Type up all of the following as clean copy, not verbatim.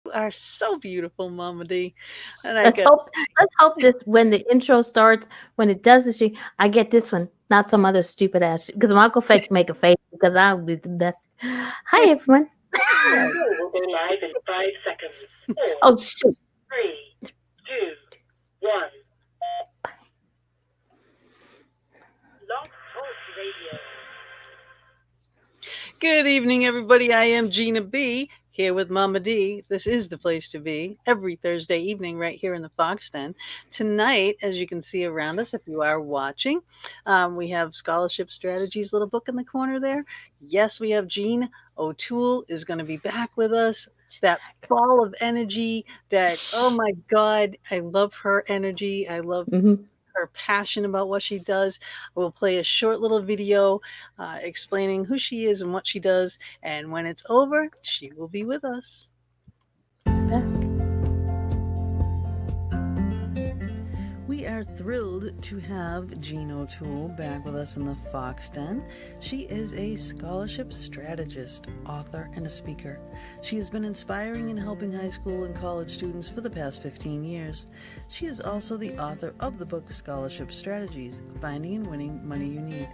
You are so beautiful, Mama D. And I Let's got hope let's hope this when the intro starts, when it does this, I get this one, not some other stupid ass. Because I'm not gonna fake make a face because I'll be the best. Hi everyone. hello. Call will go live in 5 seconds. Four, Oh shoot. three, two, one. Log Talk Radio. Good evening, everybody. I am Gina B here with Mama D. This is the place to be every Thursday evening right here in the Fox Den. Tonight, as you can see around us, if you are watching, we have Scholarship Strategies little book in the corner there. Yes, we have Jean O'Toole is going to be back with us. That ball of energy, that, oh my God, I love her energy. I love Hmm. her passion about what she does. We'll play a short little video explaining who she is and what she does. And when it's over, she will be with us. We are thrilled to have Jean O'Toole back with us in the Fox Den. She is a scholarship strategist, author, and a speaker. She has been inspiring and helping high school and college students for the past 15 years. She is also the author of the book Scholarship Strategies, Finding and Winning Money You Need.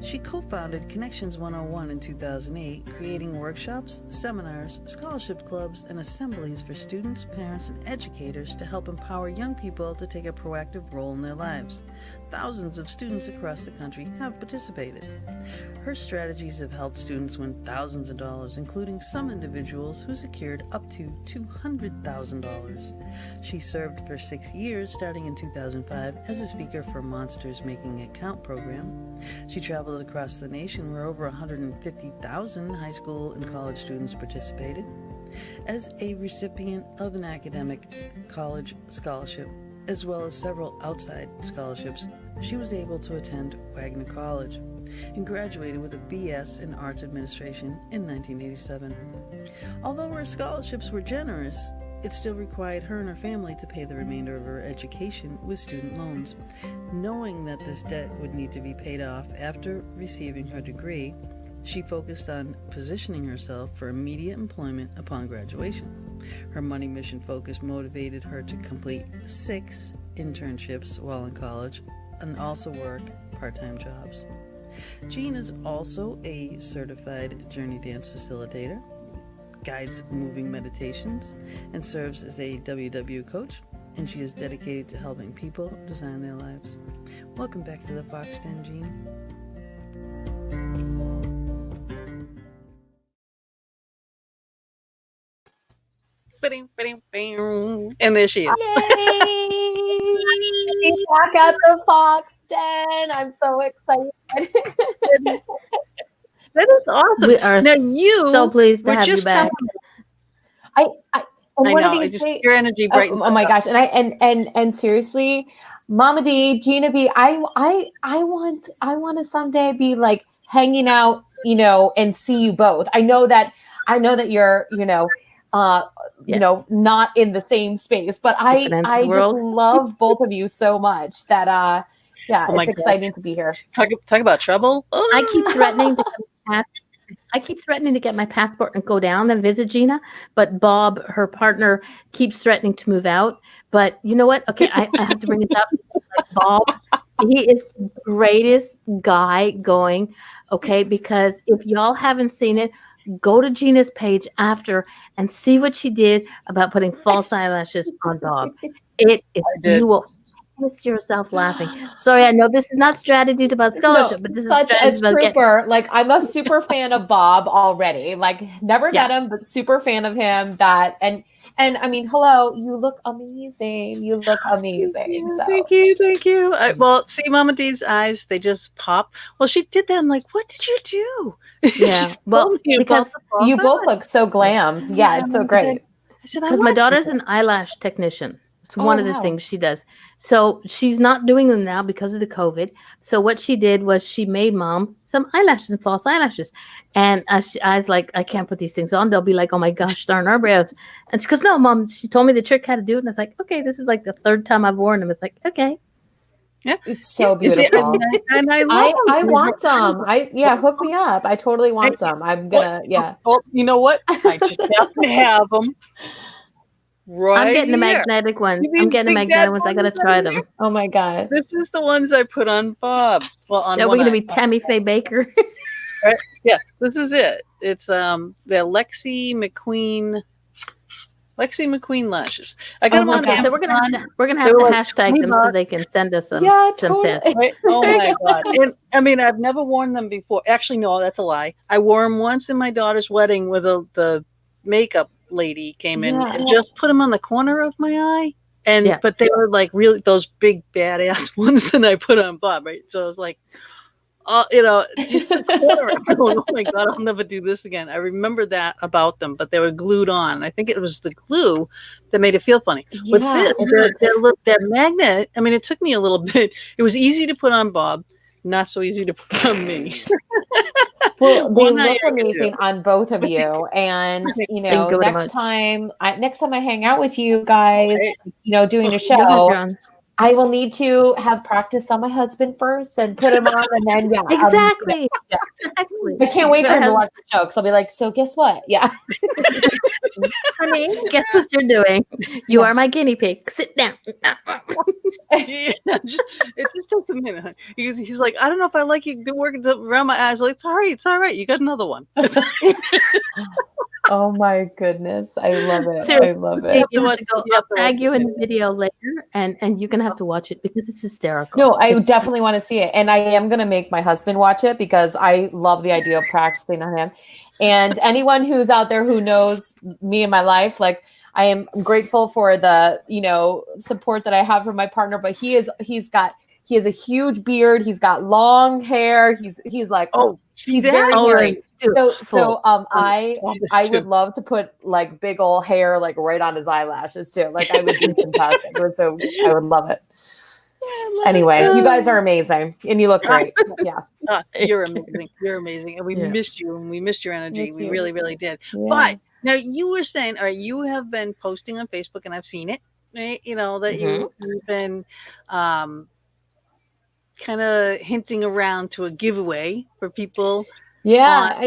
She co-founded Connections 101 in 2008, creating workshops, seminars, scholarship clubs, and assemblies for students, parents, and educators to help empower young people to take a proactive role in their lives. Thousands of students across the country have participated. Her strategies have helped students win thousands of dollars, including some individuals who secured up to $200,000. She served for 6 years, starting in 2005, as a speaker for Monsters Making It Count program. She traveled across the nation where over 150,000 high school and college students participated. As a recipient of an academic college scholarship, as well as several outside scholarships, she was able to attend Wagner College and graduated with a BS in Arts Administration in 1987. Although her scholarships were generous, it still required her and her family to pay the remainder of her education with student loans. Knowing that this debt would need to be paid off after receiving her degree, she focused on positioning herself for immediate employment upon graduation. Her money mission focus motivated her to complete 6 internships while in college and also work part-time jobs. Jean is also a certified journey dance facilitator, guides moving meditations, and serves as a WW coach, and she is dedicated to helping people design their lives. Welcome back to the Fox Den, Jean. And there she is. Yay! Back at the Fox Den. I'm so excited. That is awesome. We are Now you so pleased to were have you just back. I and I one of know. I these just days. your energy Oh, brightens oh my up. gosh! And seriously, Mama D, Gina B, I want to someday be like hanging out, and see you both. I know that you're, uh, Yeah. not in the same space, but Different ends of I the just world. love both of you so much that yeah, Oh my it's God. exciting to be here. Talk about trouble. I keep Oh. threatening to I keep threatening to get my passport and go down and visit Gina, but Bob, her partner, keeps threatening to move out. But you know what? Okay, I have to bring this up. Like Bob, he is the greatest guy going. Okay, because if y'all haven't seen it, go to Gina's page after and see what she did about putting false eyelashes on Bob. It is I did. you will piss yourself laughing. Sorry, I know this is not strategies about No, scholarship, but this is such a strategies about getting. trooper. Like, I'm a super fan of Bob already. Like, never Yeah. met him, but super fan of him. That and I mean, hello, you look amazing. You look amazing. So Thank you. Well, see, Mama D's eyes, they just pop. Well, she did that. I'm like, what did you do? Yeah. She Well, told me about because the false you both eyelash. look so glammed. Yeah, it's so great. I said, I because my want to do daughter's that. an eyelash technician. It's Oh one of the wow. things she does. So she's not doing them now because of the COVID. So what she did was she made mom some eyelashes and false eyelashes. And I was like, I can't put these things on. They'll be like, oh my gosh, darn our brows. And she goes, no, mom. She told me the trick how to do it. And I was like, okay, this is like the third time I've worn them. It's like, okay. Yeah. It's so You see, beautiful. and I love them. I want some. Hook me up. I totally want some. I'm What? gonna, yeah. Oh, you know what? I just happen to have them. right I'm getting the here. magnetic ones. You mean I'm getting the big bad magnetic ones. I gotta ones try right them. here? Oh my God. This is the ones I put on Bob. Well, on Are one we gonna eye. be Tammy Faye Baker? Right? Yeah, this is it. It's the Lexi McQueen lashes. I got Oh them my on God. Okay, so we're gonna Amazon. have They were to like hashtag 20 them so bucks. they can send us some Yeah, some sets. totally. Right? Oh my God. And I mean, I've never worn them before. Actually, no, that's a lie. I wore them once in my daughter's wedding where the makeup lady came in Yeah. and just put them on the corner of my eye. And Yeah. but they were like really those big badass ones that I put on Bob, right? So I was like, just the corner going, oh my God, I'll never do this again. I remember that about them, but they were glued on. I think it was the glue that made it feel funny. With Yeah. this, their magnet, I mean, it took me a little bit. It was easy to put on Bob, not so easy to put on me. Well, they One eye look I could do. amazing on both of you. And, Thank you very much. next time I hang out with you guys, Right. doing a Go ahead, show, John. I will need to have practice on my husband first and put him on. And then, yeah. Exactly. Yeah. Exactly. I can't wait for him to Husband- watch the show because I'll be like, so guess what? Yeah. Honey, guess what you're doing? You are my guinea pig. Sit down. Yeah, it just takes a minute. Huh? He's like, I don't know if I like you working around my eyes. Like, it's all right. You got another one. Oh my goodness. I love it. Seriously, I love Jake, it. you have to go. You have I'll to watch tag you the in the video later, and you're gonna have to watch it because it's hysterical. No, I definitely want to see it. And I am going to make my husband watch it because I love the idea of practicing on him. And anyone who's out there who knows me in my life, like I am grateful for the, support that I have from my partner, but he has a huge beard. He's got long hair. He's like, he's that? very All hairy. right. Dude, full. I would love to put like big old hair like right on his eyelashes too. Like I would be fantastic. I would love it. Anyway, you guys are amazing and you look great. Yeah. You're amazing. You're amazing. And we missed you and we missed your energy. Miss We you. really, really did. Yeah. But now you were saying, all right, you have been posting on Facebook and I've seen it, right? That you've been kind of hinting around to a giveaway for people. Yeah,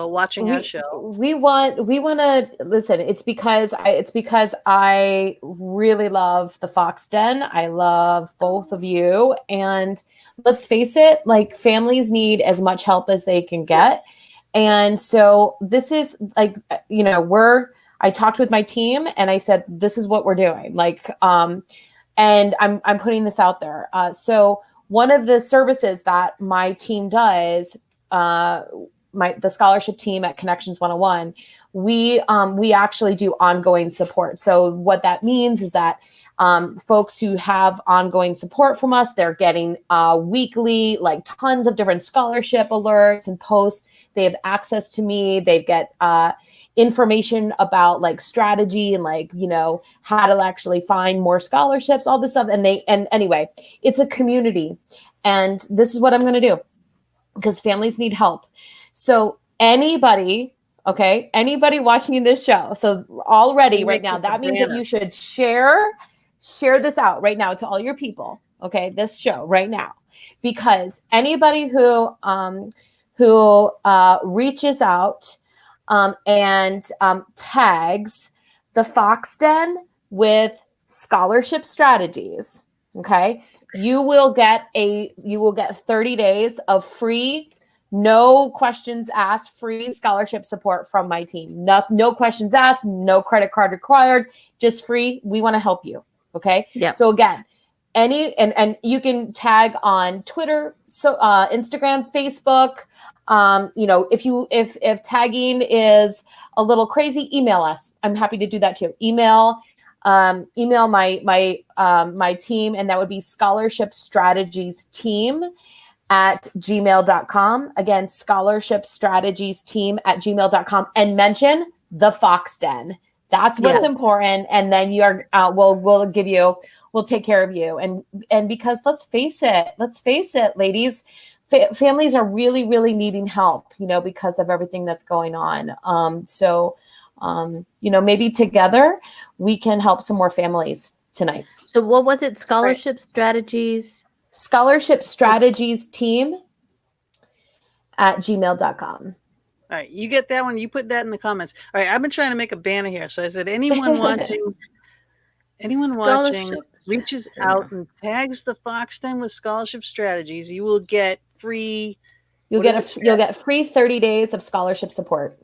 watching our show. We want to listen. It's because I really love the Fox Den. I love both of you, and let's face it, like families need as much help as they can get, and so this is like I talked with my team and I said this is what we're doing. And I'm putting this out there. So one of the services that my team does. The scholarship team at Connections 101, we actually do ongoing support. So what that means is that folks who have ongoing support from us, they're getting weekly, like tons of different scholarship alerts and posts. They have access to me. They get information about like strategy and how to actually find more scholarships, all this stuff. And anyway, it's a community. And this is what I'm going to do. Because families need help. So anybody watching this show, so already right now, that means that you should share this out right now to all your people. Okay, this show right now, because anybody who reaches out and tags the Fox Den with scholarship strategies, okay, you will get 30 days of free, no questions asked, free scholarship support from my team. No questions asked, no credit card required, just free. We want to help you. Okay. Yeah. So again, and you can tag on Twitter, so Instagram, Facebook. If tagging is a little crazy, email us. I'm happy to do that too. Email my team, and that would be scholarship strategies team at gmail.com. Again, scholarship strategies team at gmail.com, and mention the Fox Den. That's what's important. And then we'll take care of you. And because let's face it, ladies, families are really, really needing help, because of everything that's going on. Maybe together we can help some more families tonight. So what was it? Scholarship strategies Team at gmail.com. All right, you get that one. You put that in the comments. All right, I've been trying to make a banner here. So I said, anyone watching Scholarship reaches There you out go. and tags the Foxden with scholarship strategies, you will get free. You'll get free 30 days of scholarship support.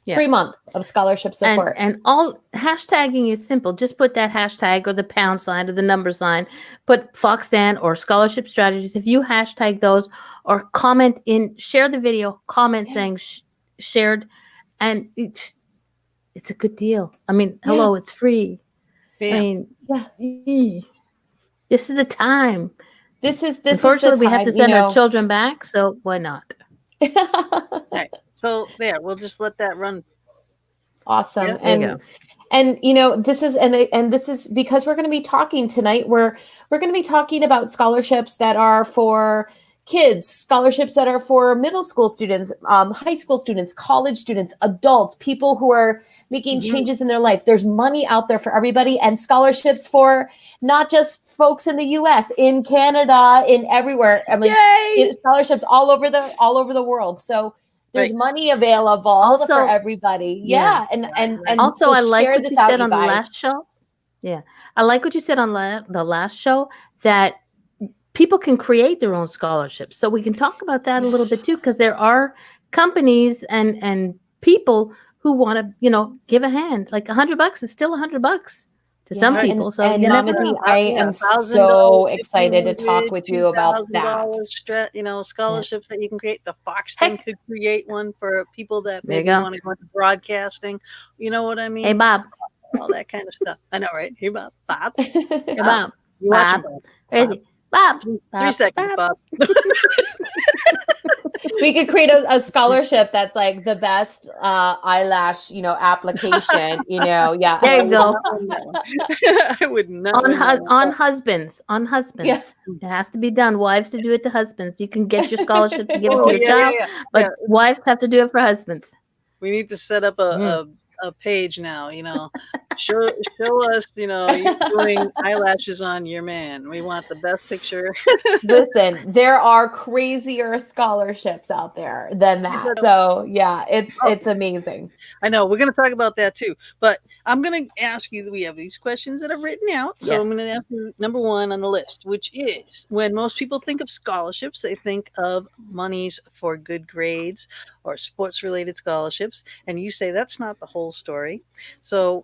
Yeah. Free month of scholarship support. And all hashtagging is simple. Just put that hashtag or the pound sign or the number sign. Put Foxden or scholarship strategies. If you hashtag those or comment share the video, comment saying shared, and it's a good deal. I mean, hello, it's free. Bam. I mean, this is the time. This is Unfortunately, the we have to time, send our children back, so why not? All right. So there, we'll just let that run. Awesome. Yeah, there you go. And this is because we're going to be talking tonight. We're going to be talking about scholarships that are for kids, scholarships that are for middle school students, high school students, college students, adults, people who are making changes in their life. There's money out there for everybody, and scholarships for not just folks in the U.S., in Canada, in everywhere. I mean, scholarships all over the world. So there's money available also, for everybody. Yeah. And also, so I like share what this you out, said you on the guys. last show. Yeah. I like what you said on the last show, that people can create their own scholarships. So we can talk about that a little bit too, because there are companies and people who want to, give a hand. Like $100 is still $100 to some people. So and you never Mama D, know. I am so excited to talk with you about that. Scholarships that you can create. The Foxden could create one for people that maybe want to go into broadcasting. You know what I mean? Hey, Bob. All that kind of stuff. I know, right? Hey, Bob. Bob. Hey, Bob. You watching, Bob? Where is he? Bob. 3 seconds, Bob. We could create a scholarship that's like the best eyelash, application. Yeah. There you go. I would not. On husbands. Yeah. It has to be done. Wives to do it to husbands. You can get your scholarship to give it to your child, but wives have to do it for husbands. We need to set up a page now, show us, you doing eyelashes on your man. We want the best picture. Listen, there are crazier scholarships out there than that. So yeah, it's amazing. I know we're going to talk about that too, but I'm going to ask you, we have these questions that I've written out. So I'm going to ask you number one on the list, which is, when most people think of scholarships, they think of monies for good grades or sports related scholarships. And you say that's not the whole story. So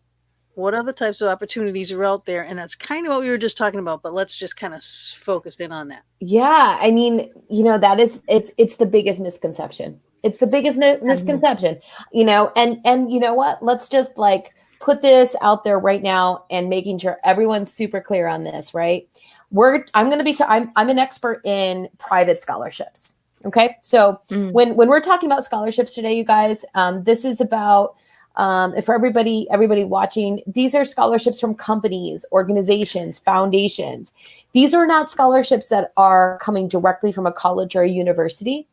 what other types of opportunities are out there? And that's kind of what we were just talking about, but let's just kind of focus in on that. Yeah. I mean, that is, it's the biggest misconception. It's the biggest misconception, and you know what? Let's just put this out there right now and making sure everyone's super clear on this, right? I'm an expert in private scholarships. Okay. So when we're talking about scholarships today, you guys, this is about, for everybody watching, these are scholarships from companies, organizations, foundations. These are not scholarships that are coming directly from a college or a university.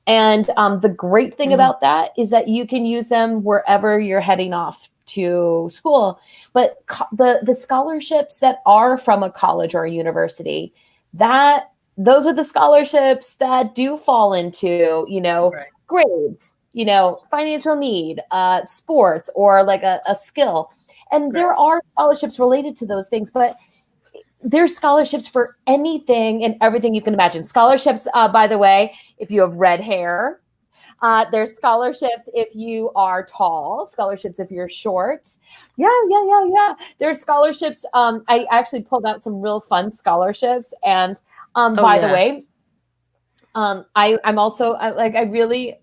And the great thing about that is that you can use them wherever you're heading off to school. But the scholarships that are from a college or a university, those are the scholarships that do fall into, grades, financial need, sports, or like a skill. And there are scholarships related to those things, but there's scholarships for anything and everything you can imagine. Scholarships, by the way, if you have red hair, there's scholarships if you are tall, scholarships if you're short. Yeah. There's scholarships. I actually pulled out some real fun scholarships. And by the way, I'm also I really,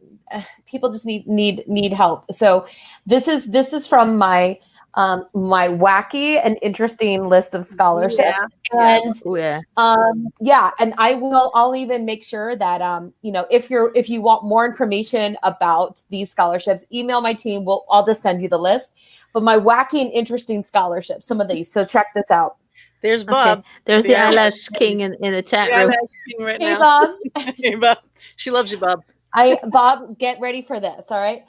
people just need help. So this is from my wacky and interesting list of scholarships. And and I'll even make sure that if you want more information about these scholarships, email my team. I'll just send you the list. But my wacky and interesting scholarships, some of these. So check this out. There's Bob. Okay. There's the eyelash king in the chat room. Right hey, now. Bob. Hey, Bob. She loves you, Bob. Bob, get ready for this. All right.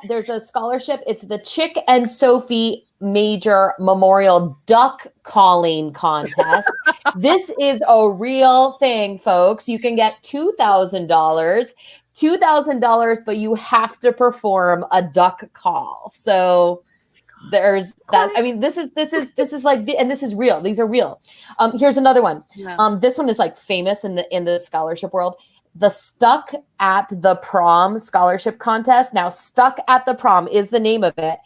There's a scholarship. It's the Chick and Sophie Major Memorial Duck Calling Contest. This is a real thing, folks. You can get $2,000 $2,000, but you have to perform a duck call. So there's that. I mean, this is like, and this is real. These are real. Here's another one. Yeah. This one is like famous in the scholarship world. The Stuck at the Prom scholarship contest. Now, Stuck at the Prom is the name of it.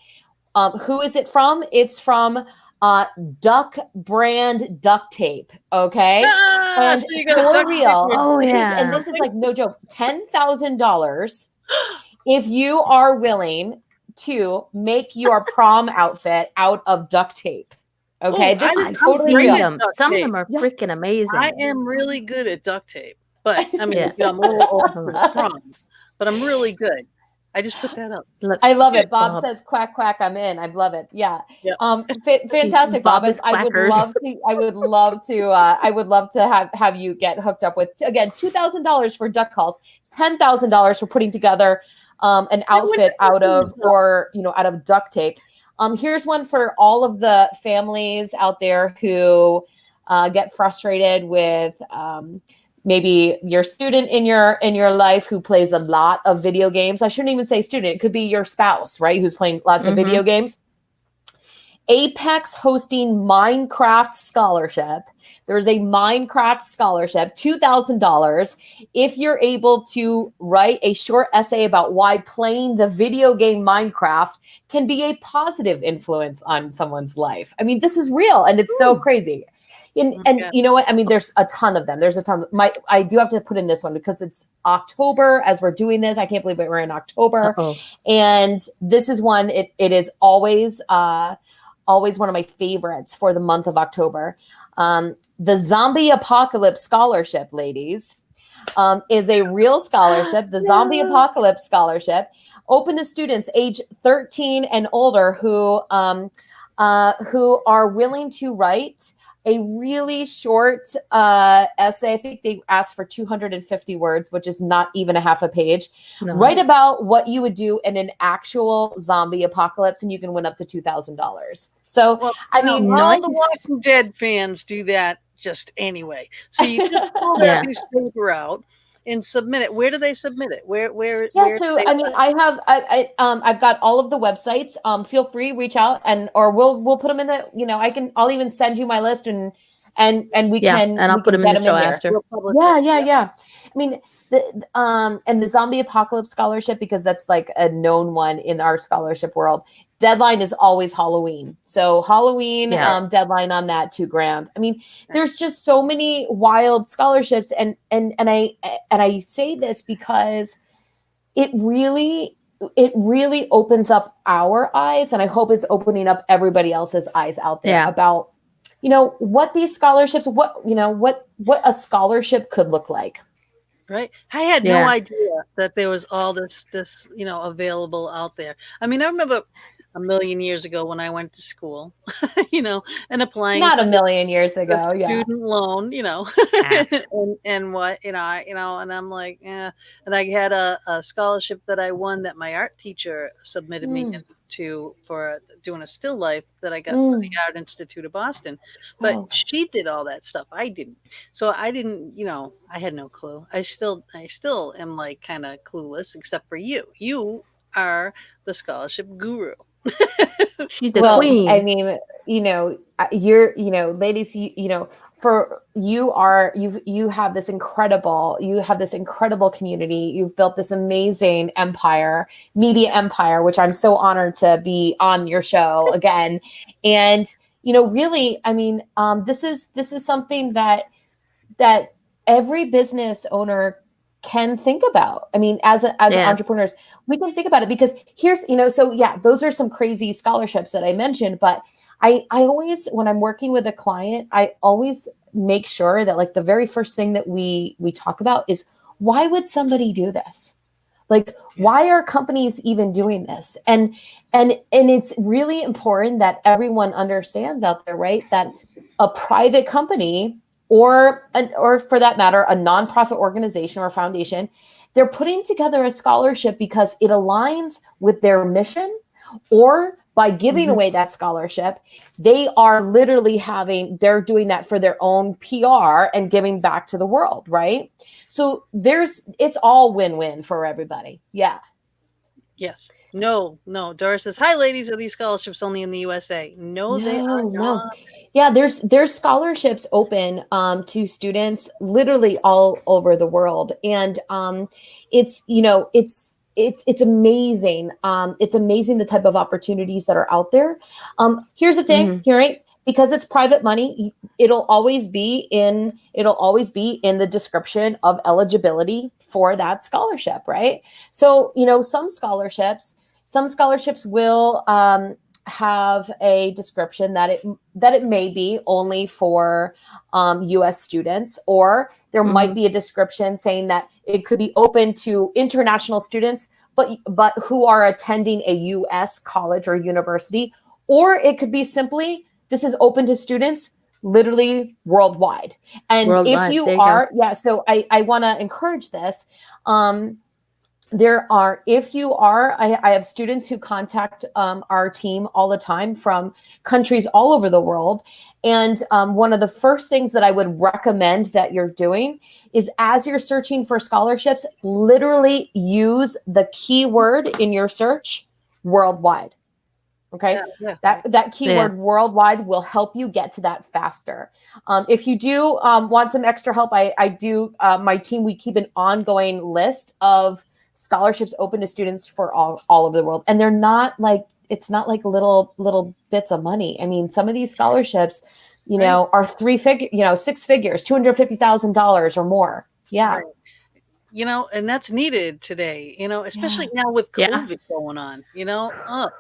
Who is it from? It's from Duck brand duct tape. Okay. And So you got for duct real. tape. Oh, yeah. And this is like no joke. $10,000 if you are willing to make your prom outfit out of duct tape. Okay. Ooh, This I is just totally see real. them. Some of them are Yeah. freaking amazing. I am really good at duct tape, but I mean, Yeah. I'm a little old for the prom, but I'm really good. I just put that up. Look, I love it. Bob Bob. says quack quack. I'm in. I love it. Yeah. Yep. Fantastic, Bob. Bob is I would quackers. love to. I would love to have you get hooked up with, again, $2,000 for duck calls, $10,000 for putting together an outfit out of duct tape. Here's one for all of the families out there who get frustrated with maybe your student in your life who plays a lot of video games. I shouldn't even say student. It could be your spouse, right? Who's playing lots of video games. Apex hosting Minecraft scholarship. There's a Minecraft scholarship, $2,000. If you're able to write a short essay about why playing the video game Minecraft can be a positive influence on someone's life. I mean, this is real and it's so crazy. And you know what? I mean, there's a ton of them. There's a ton. I do have to put in this one because it's October as we're doing this. I can't believe we're in October. Uh-oh. And this is one. It is always one of my favorites for the month of October. The Zombie Apocalypse Scholarship, ladies, is a real scholarship. The Zombie Apocalypse Scholarship, open to students age 13 and older who are willing to write a really short essay. I think they asked for 250 words, which is not even a half a page. No. Write about what you would do in an actual zombie apocalypse, and you can win up to $2,000. So, Well, I mean, all the Walking Dead fans do that just anyway. So you just pull that piece of paper out and submit it. Where do they submit it? Where? Yeah, so I mean, I've got all of the websites. Feel free, reach out, or we'll put them in the. I'll even send you my list and we can. And I'll put them in the show after. Yeah. I mean, and the Zombie Apocalypse Scholarship, because that's like a known one in our scholarship world. Deadline is always Halloween. So Halloween deadline on that, $2,000. I mean, there's just so many wild scholarships, and I say this because it really opens up our eyes, and I hope it's opening up everybody else's eyes out there about what these scholarships, what a scholarship could look like. Right. I had no idea that there was all this available out there. I mean, I remember a million years ago when I went to school, and applying. Not a million years ago, student loan, and what, and I'm like, and I had a scholarship that I won that my art teacher submitted me into for doing a still life that I got from the Art Institute of Boston. But she did all that stuff. I didn't. So I didn't, I had no clue. I still am like kind of clueless, except for you. You are the scholarship guru. She's the queen. I mean, you're, ladies, you have this incredible community. You've built this amazing media empire, which I'm so honored to be on your show again. And, really, I mean, this is something that every business owner can think about. I mean, as entrepreneurs, we can think about it, because here's, those are some crazy scholarships that I mentioned, but I always, when I'm working with a client, I always make sure that like the very first thing that we talk about is, why would somebody do this? Like, why are companies even doing this? And it's really important that everyone understands out there, right? That a private company or for that matter, a nonprofit organization or foundation, they're putting together a scholarship because it aligns with their mission, or by giving away that scholarship, they are literally they're doing that for their own PR and giving back to the world, right? So it's all win-win for everybody. Yeah. Yes. No. Doris says, "Hi, ladies. Are these scholarships only in the USA?" No, they are not. Yeah, there's scholarships open to students literally all over the world, and it's it's amazing. It's amazing the type of opportunities that are out there. Here's the thing, right? Because it's private money, it'll always be in the description of eligibility for that scholarship, right? So, some scholarships will have a description that it may be only for U.S. students, or there might be a description saying that it could be open to international students, but who are attending a U.S. college or university, or it could be simply, this is open to students literally worldwide. And if you are, so I want to encourage this. I have students who contact our team all the time from countries all over the world. And one of the first things that I would recommend that you're doing is, as you're searching for scholarships, literally use the keyword in your search, worldwide. Okay. That keyword worldwide will help you get to that faster. If you do want some extra help, I do, my team, we keep an ongoing list of scholarships open to students for all over the world. And they're not like, it's not like little bits of money. I mean, some of these scholarships, are 6 figures, $250,000 or more. Yeah. Right. And that's needed today, especially now with COVID going on, and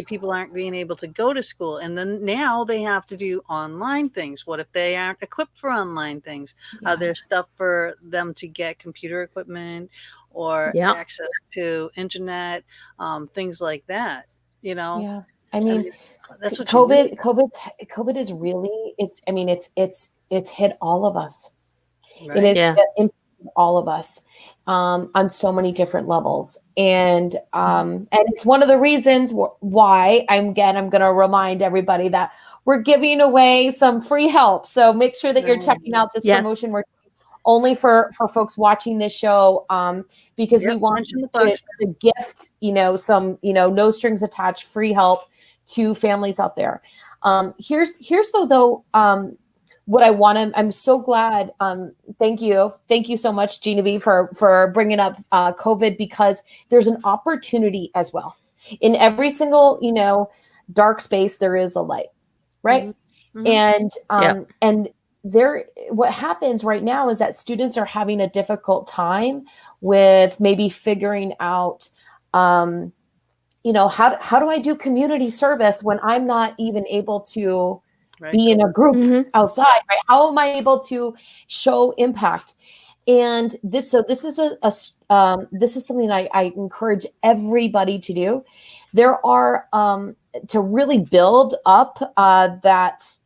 people aren't being able to go to school. And then now they have to do online things. What if they aren't equipped for online things? There's stuff for them to get computer equipment or access to internet, things like that, Yeah. I mean, that's what COVID is really, it's hit all of us. Right. It is impacted all of us on so many different levels. And it's one of the reasons why I'm going to remind everybody that we're giving away some free help. So make sure that you're checking out this promotion. We're only for folks watching this show, because we want to gift, some, no strings attached free help to families out there. Here's though, what I want to, I'm so glad. Thank you so much, Genevieve, for bringing up COVID, because there's an opportunity as well. In every single, dark space, there is a light, right? And what happens right now is that students are having a difficult time with maybe figuring out, how do I do community service when I'm not even able to be in a group outside, right? How am I able to show impact? And this is something I encourage everybody to do. There are to really build up that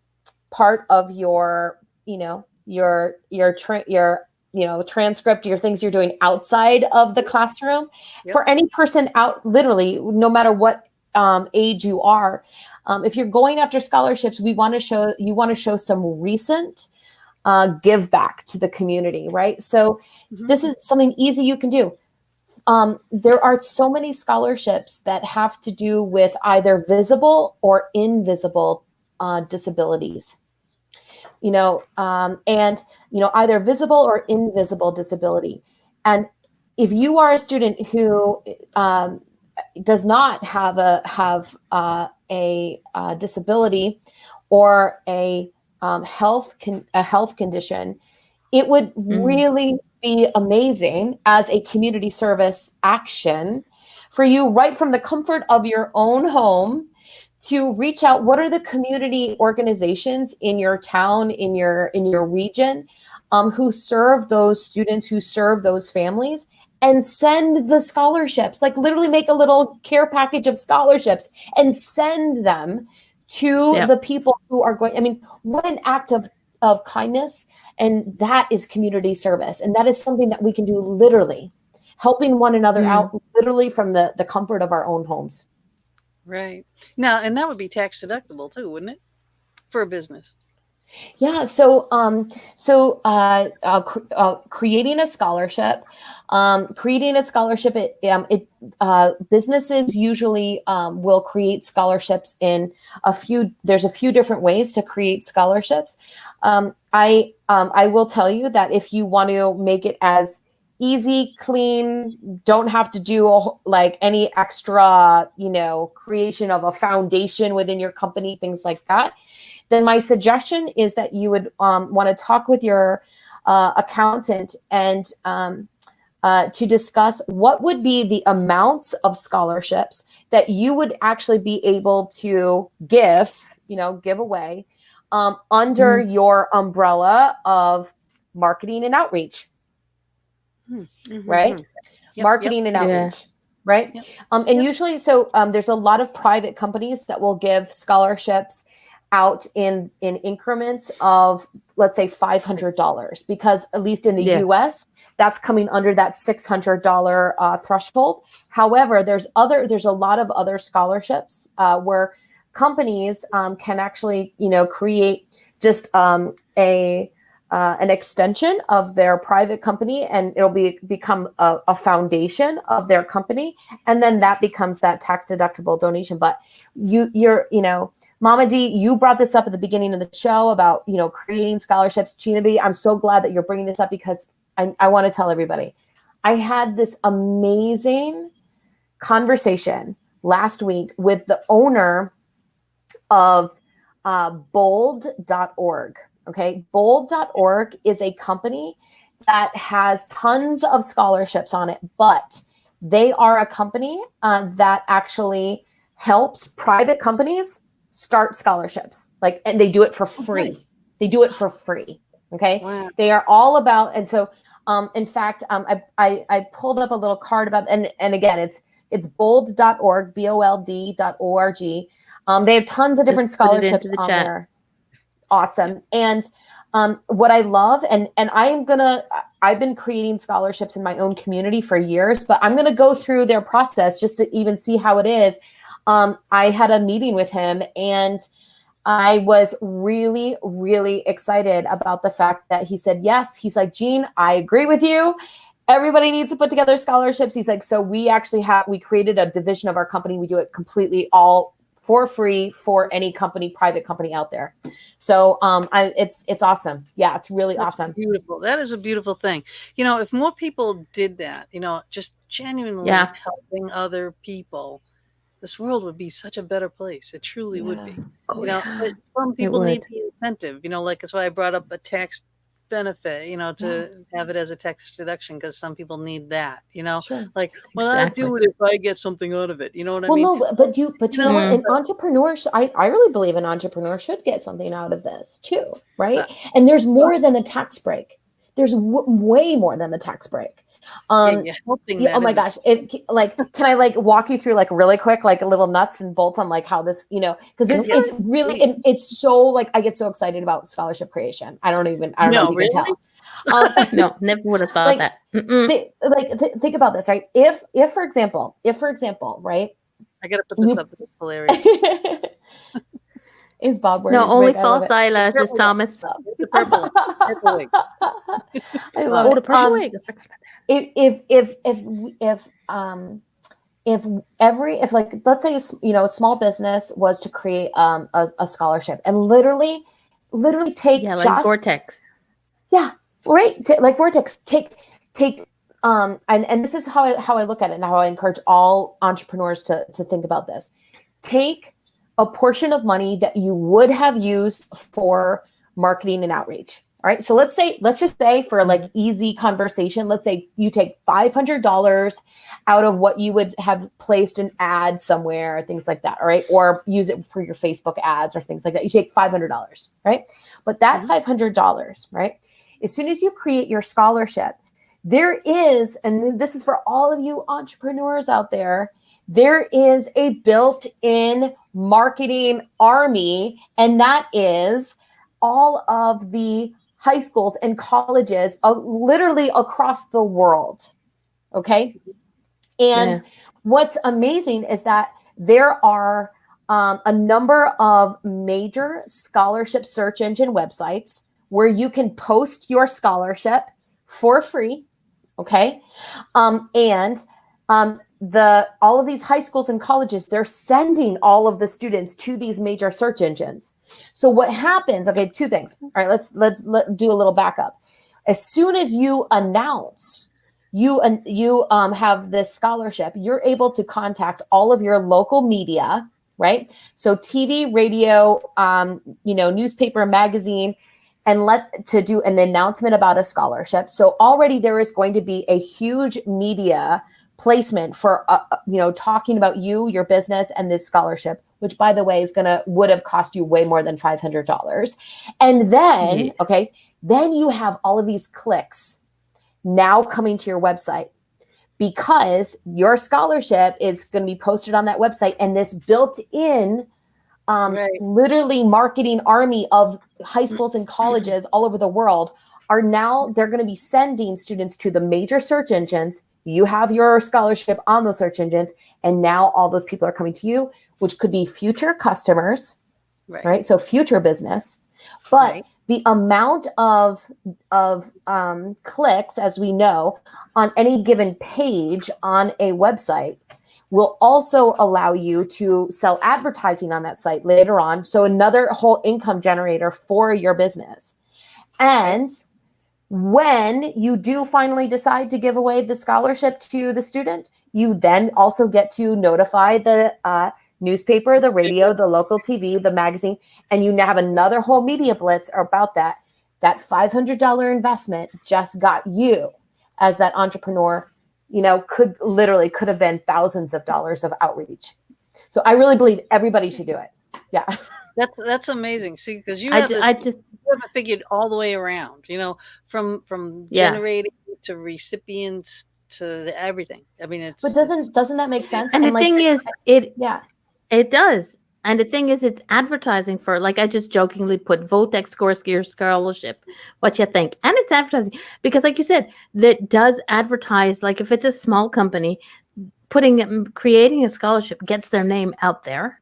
part of your transcript, your things you're doing outside of the classroom. For any person out, literally, no matter what age you are, if you're going after scholarships, you want to show some recent give back to the community, right? So this is something easy you can do. There are so many scholarships that have to do with either visible or invisible disabilities. Either visible or invisible disability. And if you are a student who does not have a disability or a health condition, it would really be amazing as a community service action for you, right from the comfort of your own home, to reach out. What are the community organizations in your town, in your region, who serve those students, who serve those families, and send the scholarships? Like, literally make a little care package of scholarships and send them to the people who are going. I mean, what an act of kindness. And that is community service. And that is something that we can do, literally helping one another out, literally from the comfort of our own homes. Right. Now, and that would be tax deductible too, wouldn't it? For a business. Yeah. Creating a scholarship, businesses usually will create scholarships in there's a few different ways to create scholarships. I will tell you that if you want to make it as easy, clean, don't have to do like any extra, creation of a foundation within your company, things like that, then my suggestion is that you would want to talk with your accountant and to discuss what would be the amounts of scholarships that you would actually be able to give away under your umbrella of marketing and outreach, right? Yep, Marketing and outreach, right? Yep. And usually, there's a lot of private companies that will give scholarships out in increments of, let's say, $500, because at least in the US, that's coming under that $600 threshold. However, there's a lot of other scholarships where companies can actually, create just an extension of their private company, and it'll become a foundation of their company, and then that becomes that tax deductible donation. But you're Mama D, you brought this up at the beginning of the show about creating scholarships. Gina B, I'm so glad that you're bringing this up, because I want to tell everybody, I had this amazing conversation last week with the owner of bold.org. Okay, bold.org is a company that has tons of scholarships on it, but they are a company that actually helps private companies start scholarships. And they do it for free. Okay. They do it for free. Okay, Wow. They are all about, and so in fact, I pulled up a little card about, and again, it's bold.org, bold.org. They have tons of different scholarships on there. Awesome. And what I love, and I've been creating scholarships in my own community for years, but I'm going to go through their process just to even see how it is. I had a meeting with him, and I was really, really excited about the fact that he said, yes, he's like, Jean, I agree with you. Everybody needs to put together scholarships. He's like, so we created a division of our company. We do it completely all for free for any private company out there. So it's awesome. Yeah, it's really awesome. Beautiful. That is a beautiful thing. If more people did that, just genuinely helping other people, this world would be such a better place. It truly would be. But some people need the incentive, like that's why I brought up a tax benefit, to have it as a tax deduction, because some people need that, Sure. I'll do it if I get something out of it. You know what I mean? No, but you know what? An entrepreneur, I really believe an entrepreneur should get something out of this too, right? And there's more than the tax break. There's way more than the tax break. Oh my gosh! Can I walk you through really quick, a little nuts and bolts on how this, because it's really, it's so I get so excited about scholarship creation. I don't know if you can tell. No, never would have thought that. Think about this, right? If for example, right? I gotta put this up. It's hilarious. Is Bob wearing? No, only false eyelashes, Thomas. The purple wig. I love it. The purple wig. If let's say a small business was to create a scholarship and literally take Vortex. Yeah, right. Vortex, take and this is how I look at it, and how I encourage all entrepreneurs to think about this. Take a portion of money that you would have used for marketing and outreach. All right. So let's just say for easy conversation, let's say you take $500 out of what you would have placed an ad somewhere, things like that. All right. Or use it for your Facebook ads or things like that. You take $500. Right. But that $500, right, as soon as you create your scholarship, there is, and this is for all of you entrepreneurs out there, there is a built-in marketing army, and that is all of the high schools and colleges literally across the world. Okay. And what's amazing is that there are a number of major scholarship search engine websites where you can post your scholarship for free. Okay. And all of these high schools and colleges, they're sending all of the students to these major search engines. So what happens? Okay, two things. All right, let's do a little backup. As soon as you announce you have this scholarship, you're able to contact all of your local media, right? So TV, radio, newspaper, magazine, and to do an announcement about a scholarship. So already there is going to be a huge media placement for talking about your business and this scholarship, which by the way would have cost you way more than $500. And then then you have all of these clicks now coming to your website because your scholarship is going to be posted on that website, and this built-in literally marketing army of high schools and colleges all over the world they're going to be sending students to the major search engines. You have your scholarship on those search engines, and now all those people are coming to you, which could be future customers, right? So future business, but the amount of clicks, as we know, on any given page on a website will also allow you to sell advertising on that site later on. So another whole income generator for your business. And when you do finally decide to give away the scholarship to the student, you then also get to notify the newspaper, the radio, the local TV, the magazine, and you now have another whole media blitz about that. That $500 investment just got you as that entrepreneur, could have been thousands of dollars of outreach. So I really believe everybody should do it. Yeah. That's amazing. See, because you have figured all the way around, from generating to recipients to everything. I mean, but doesn't that make sense? And the thing is, it does. And the thing is, it's advertising for, like I just jokingly put, Votex Score Scholarship. What you think? And it's advertising because, like you said, that does advertise. Like if it's a small company, creating a scholarship gets their name out there.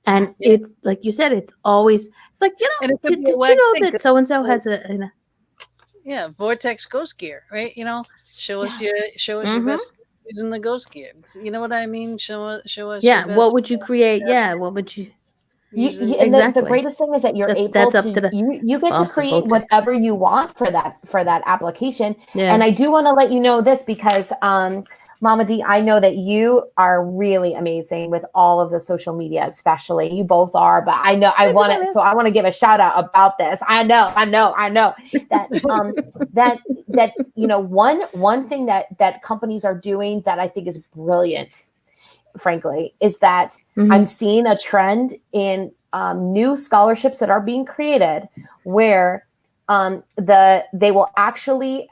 And it's like you said, it's like, did you know that so-and-so has Vortex Ghost Gear, right? Show us your best using the ghost gear. You know what I mean? Show us. Yeah. What would you create? Yeah. What would you? The greatest thing is that you're able to you get to create whatever you want for that application. Yeah. And I do want to let you know this because Mama D, I know that you are really amazing with all of the social media, especially you both are, but I know I want to give a shout out about this. I know that one thing that companies are doing that I think is brilliant, frankly, is that I'm seeing a trend in new scholarships that are being created where they will actually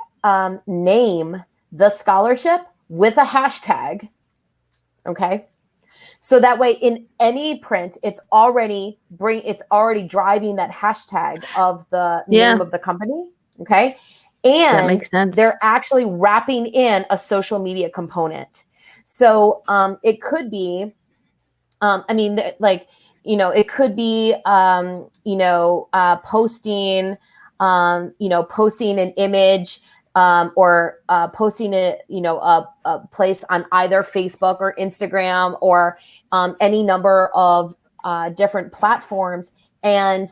name the scholarship with a hashtag. Okay. So that way in any print, it's already driving that hashtag of the name of the company. Okay. And that makes sense. They're actually wrapping in a social media component. So it could be, it could be, posting an image, or posting a place on either Facebook or Instagram or any number of different platforms, and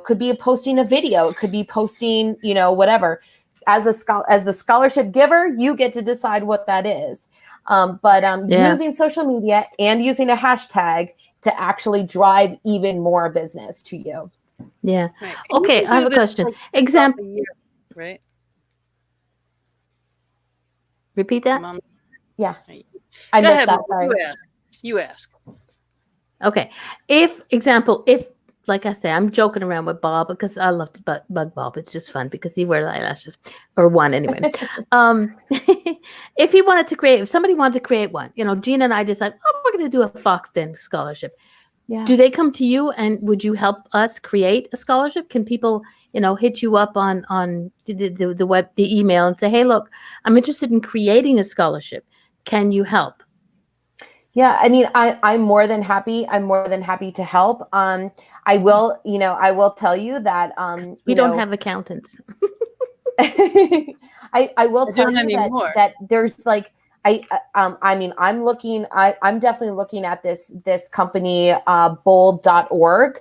could be posting a video. It could be posting whatever. As the scholarship giver, you get to decide what that is. Using social media and using a hashtag to actually drive even more business to you. Yeah. Right. Okay, I have a question. Example. Right. Repeat that? Yeah. I missed that. Sorry. You ask. Okay. If like I say, I'm joking around with Bob because I love to bug Bob. It's just fun because he wears eyelashes, or one anyway. If somebody wanted to create one, Gina and I decided, we're going to do a Foxton scholarship. Yeah. Do they come to you, and would you help us create a scholarship? Can people, hit you up on the web, the email, and say, hey, look, I'm interested in creating a scholarship. Can you help? Yeah, I mean, I'm more than happy. I'm more than happy to help. I will tell you that, We don't have accountants. I will I tell don't you anymore. that there's like, I mean, I'm definitely looking at this company, bold.org,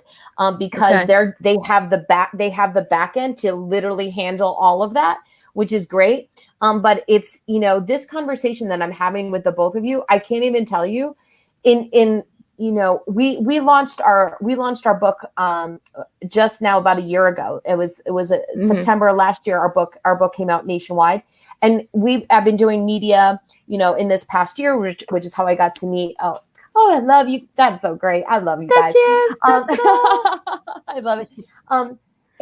because Okay. they have the back end to literally handle all of that, which is great. But it's, this conversation that I'm having with the both of you, I can't even tell you in, we launched our book, just now about a year ago. It was September last year. Our book came out nationwide, and I've been doing media, in this past year, which is how I got to meet. Oh, I love you. That's so great. I love you guys. I love it.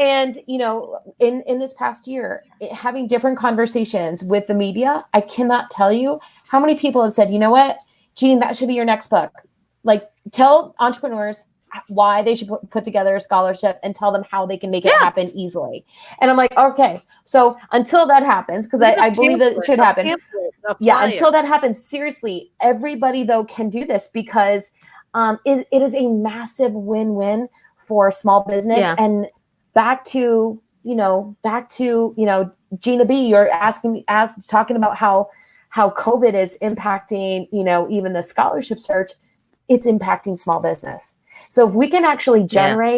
And in this past year, having different conversations with the media, I cannot tell you how many people have said, you know what, Jean, that should be your next book. Like, tell entrepreneurs why they should put together a scholarship and tell them how they can make it happen easily. And I'm like, okay, so until that happens, because I believe that it should happen. Yeah, until that happens, seriously, everybody though can do this, because it is a massive win-win for small business. Yeah. And back to Gina B, you're talking about how COVID is impacting, even the scholarship search. It's impacting small business. So if we can actually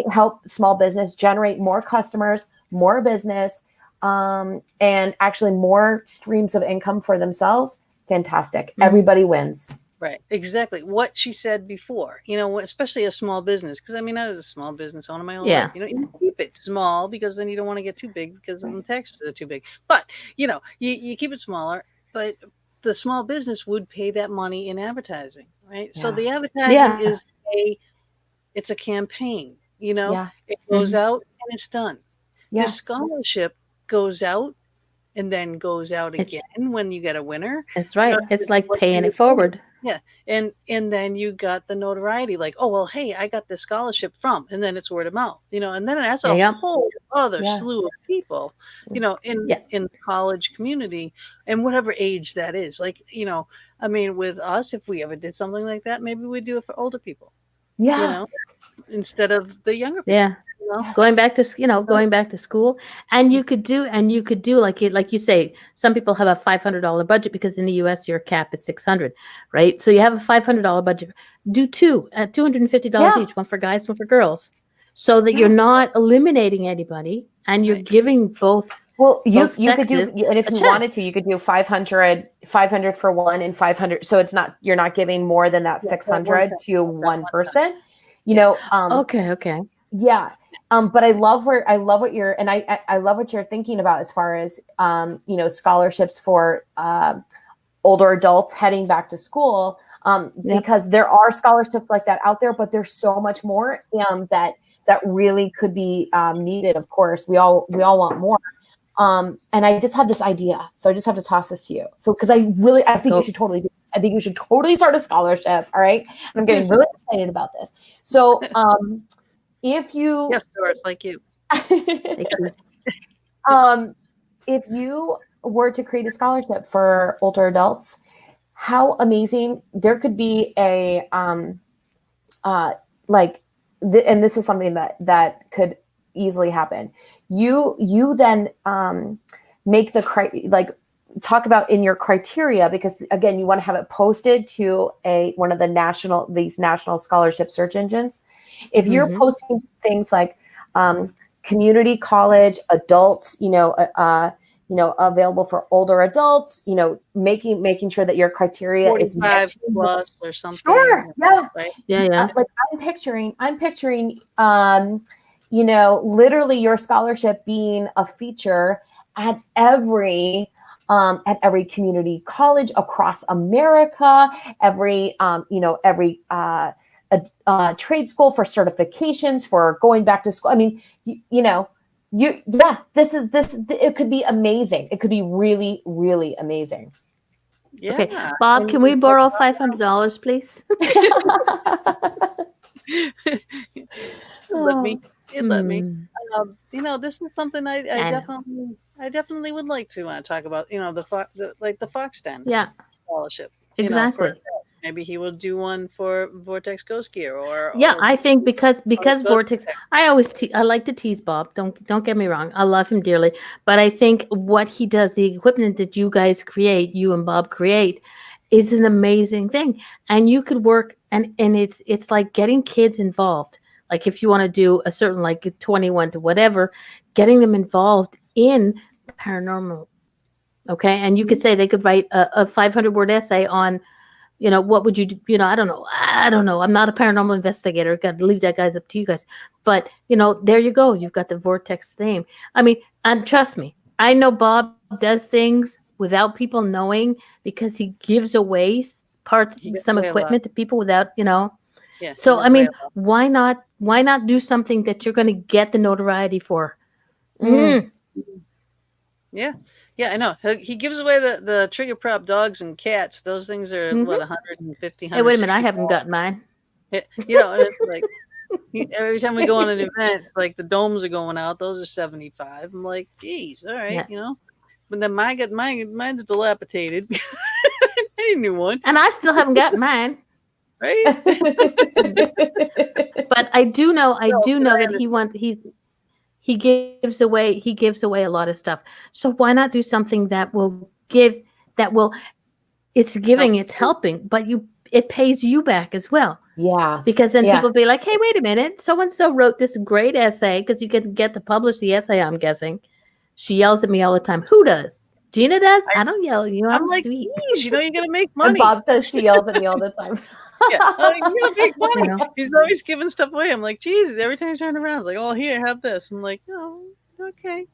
help small business generate more customers, more business, and actually more streams of income for themselves, fantastic. Everybody wins. Right, exactly. What she said before, especially a small business, because I mean, I was a small business owner my whole life. You keep it small, because then you don't want to get too big, because then the taxes are too big. But you keep it smaller, but the small business would pay that money in advertising, right? So the advertising it's a campaign. It goes out and it's done. The scholarship goes out and then goes out again when you get a winner. That's right. It's like paying it forward. Yeah. And then you got the notoriety, like, oh, well, hey, I got this scholarship from, and then it's word of mouth, and then that's a whole other slew of people, in the college community, and whatever age that is. Like, I mean, with us, if we ever did something like that, maybe we'd do it for older people. Instead of the younger people. Yeah. Going back to school, and you could do like you say, some people have a $500 budget, because in the US your cap is $600, right? So you have a $500 budget. Do two at $250 each, one for guys, one for girls, so that you're not eliminating anybody, and you're giving both. Well, you could do, and if you wanted to, you could do 500 for one and 500. So you're not giving more than that 600 to one person. Okay. Yeah. But I love what you're, and I love what you're thinking about as far as, scholarships for older adults heading back to school, because there are scholarships like that out there, but there's so much more that really could be needed. Of course, we all want more. And I just had this idea, so I just have to toss this to you. So, because I think you should totally do this. I think you should totally start a scholarship. All right, and I'm getting really excited about this. So, if you, yes, Doris, like you, if you were to create a scholarship for older adults, how amazing there could be a and this is something that could easily happen. You then make talk about in your criteria, because again, you want to have it posted to one of the national scholarship search engines. If you're posting things like community college adults, available for older adults, making sure that your criteria is met plus or something. Sure. Yeah. Right? Yeah. Like I'm picturing, literally your scholarship being a feature at every community college across America, every trade school for certifications for going back to school. I mean, it could be amazing. It could be really, really amazing. Yeah. Okay, Bob, can we borrow $500, please? Let me. This is something I definitely would like to talk about. The Fox Den. Yeah. Scholarship. Exactly. Maybe he will do one for Vortex Ghost Gear Yeah, or I think because Ghost Vortex, Tech. I like to tease Bob. Don't get me wrong. I love him dearly, but I think what he does, the equipment that you guys create, you and Bob create, is an amazing thing. And you could work, and it's like getting kids involved. Like if you want to do a certain, like 21 to whatever, getting them involved in paranormal. Okay, and you could say they could write a 500-word essay on, what would you do? I don't know. I'm not a paranormal investigator. Got to leave that guys up to you guys. But, there you go. You've got the Vortex theme. I mean, and trust me, I know Bob does things without people knowing because he gives away parts, He gives some away a lot. equipment to people without, Yeah. he So, gives I away mean, a lot. why not do something that you're going to get the notoriety for? Mm. Yeah. Yeah, I know. He gives away the trigger prop dogs and cats. Those things are Mhm. what, 150, Hey, wait a minute. I 160. haven't gotten mine. And it's like every time we go on an event, it's like the domes are going out. Those are 75. I'm like, geez, all right, Yeah. But then mine's dilapidated. I need a new one, And I still haven't gotten mine. right? But I do know but I that he gives away a lot of stuff. So why not do something that will it's giving, it's helping, but it pays you back as well. Yeah. Because then Yeah. people be like, hey, wait a minute, so and so wrote this great essay, because you can get to publish the essay, I'm guessing. She yells at me all the time. Who does? Gina does? I don't yell at you. I'm I'm like, sweet. geez, you got to make And money. Bob says she yells at me all the time. Yeah, I'm like, you got to make money. You know? He's always giving stuff away. I'm like, geez, every time I turn around, it's like, oh, here, have this. I'm like, oh, okay.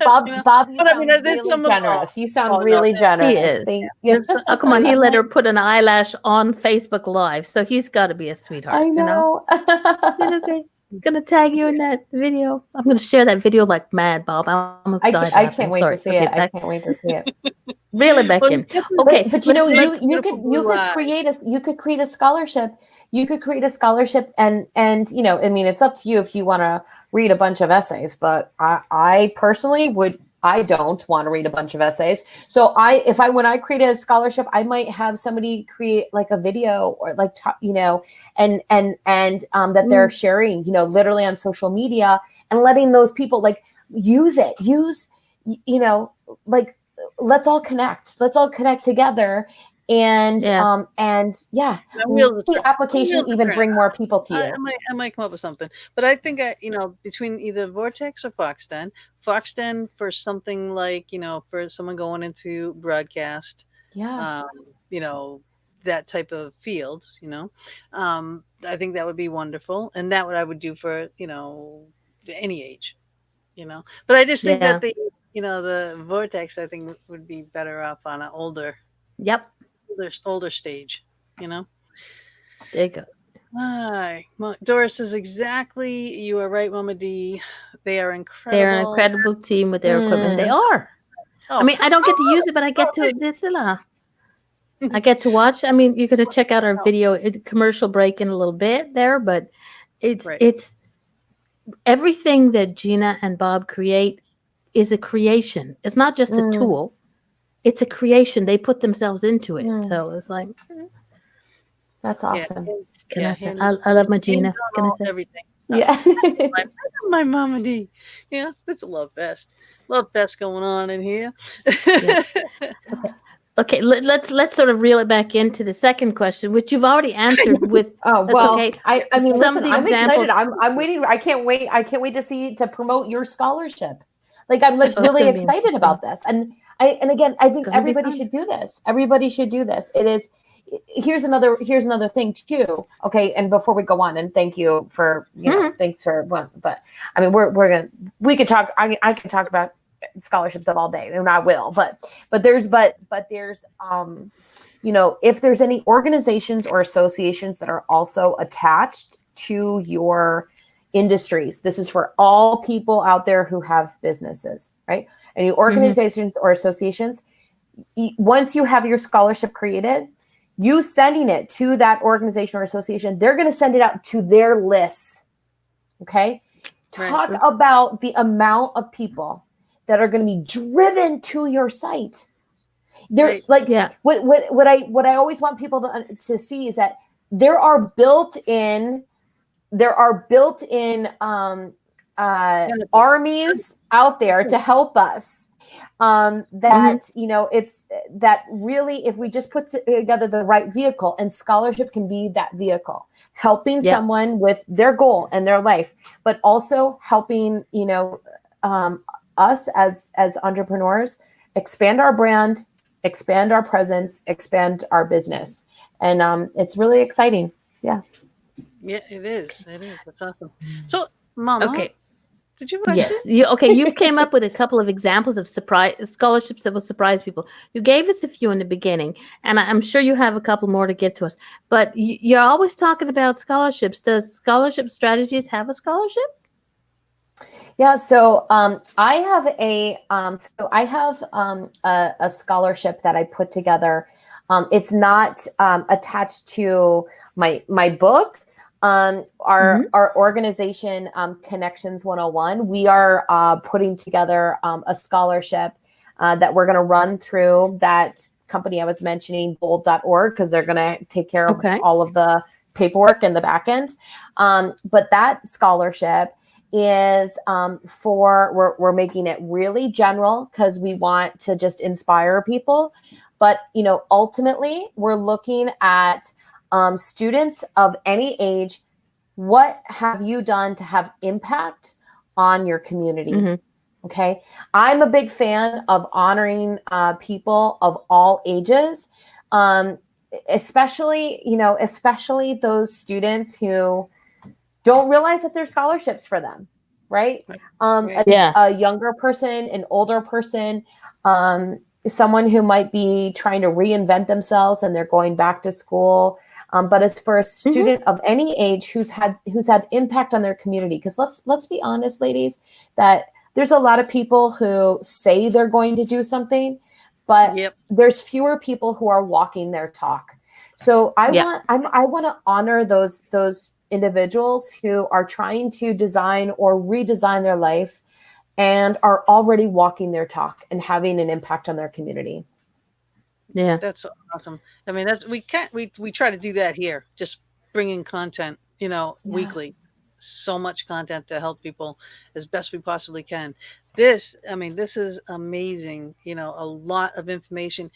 Bob, You know? Bob, you But I sound mean, I did really some of generous. You sound oh, no, really He generous. is. Thank you. Oh, come on. He let her put an eyelash on Facebook Live, so he's got to be a sweetheart. I know. It's okay. I'm gonna tag you in that video. I'm gonna share that video like mad, Bob. I almost died. I laughing. can't wait Sorry. to see Okay, it. I back, can't wait to see it. really back Well, in. definitely- Okay, But you know, let's you beautiful could blue eyes. create a scholarship. You could create a scholarship, and I mean, it's up to you if you want to read a bunch of essays. But I personally I don't want to read a bunch of essays. So when I create a scholarship, I might have somebody create like a video or like and that they're sharing, literally on social media, and letting those people like use it. Like, let's all connect together. And Yeah. the application even bring more people to you. I might come up with something, but I think between either Vortex or Foxden for something like for someone going into broadcast, Yeah. that type of field, I think that would be wonderful, and that what I would do for any age, But I just think that the Vortex I think would be better off on an older stage, There you go. Hi. Doris says exactly. You are right, Mama D. They are incredible. They're an incredible team with their equipment. They are. I mean, I don't get to use it, but I get to this. I get to watch. I mean, you're going to check out our video commercial break in a little bit there, but it's everything that Gina and Bob create is a creation. It's not just a tool. It's a creation. They put themselves into it. So it's like, that's awesome. Can I say, I love my Gina. Can I say everything? Yeah. my Mama D. Yeah, it's a love fest. Love fest going on in here. Yeah. Okay, let's sort of reel it back into the second question, which you've already answered with. Oh well, okay. I mean, listen, I'm examples, excited. I'm waiting. I can't wait to promote your scholarship. Like, I'm like really excited about this. And again, I think everybody should do this. Everybody should do this. It is. Here's another thing too. Okay, and before we go on, and thank you for thanks for but I mean we could talk. I can talk about scholarships all day, and I will. But there's if there's any organizations or associations that are also attached to your industries, this is for all people out there who have businesses, right? Any organizations or associations, once you have your scholarship created, you sending it to that organization or association, they're going to send it out to their lists. Okay. Talk about the amount of people that are going to be driven to your site. They're Right. like Yeah. what I always want people to see is that there are built-in armies out there to help us. That it's that really, if we just put together the right vehicle, and scholarship can be that vehicle, helping someone with their goal and their life, but also helping us as entrepreneurs expand our brand, expand our presence, expand our business, and it's really exciting. Yeah. Yeah, it is. It is. That's awesome. So, Mama, Okay. did you watch Yes. it? You've came up with a couple of examples of surprise scholarships that will surprise people. You gave us a few in the beginning, and I'm sure you have a couple more to give to us. But you're always talking about scholarships. Does Scholarship Strategies have a scholarship? Yeah, so I have a scholarship that I put together. It's not attached to my book. Our organization, Connections 101, we are putting together a scholarship that we're going to run through that company I was mentioning, bold.org, because they're going to take care of all of the paperwork in the back end. But that scholarship is we're making it really general because we want to just inspire people. But, ultimately, we're looking at students of any age. What have you done to have impact on your community? Okay. I'm a big fan of honoring people of all ages, especially those students who don't realize that there's scholarships for them, right? A younger person, an older person, someone who might be trying to reinvent themselves and they're going back to school. But as for a student of any age who's had impact on their community, because let's be honest, ladies, that there's a lot of people who say they're going to do something, but there's fewer people who are walking their talk. So I want to honor those individuals who are trying to design or redesign their life and are already walking their talk and having an impact on their community. Yeah, that's awesome. I mean, we try to do that here, just bringing content, weekly. So much content to help people as best we possibly can. This is amazing. A lot of information.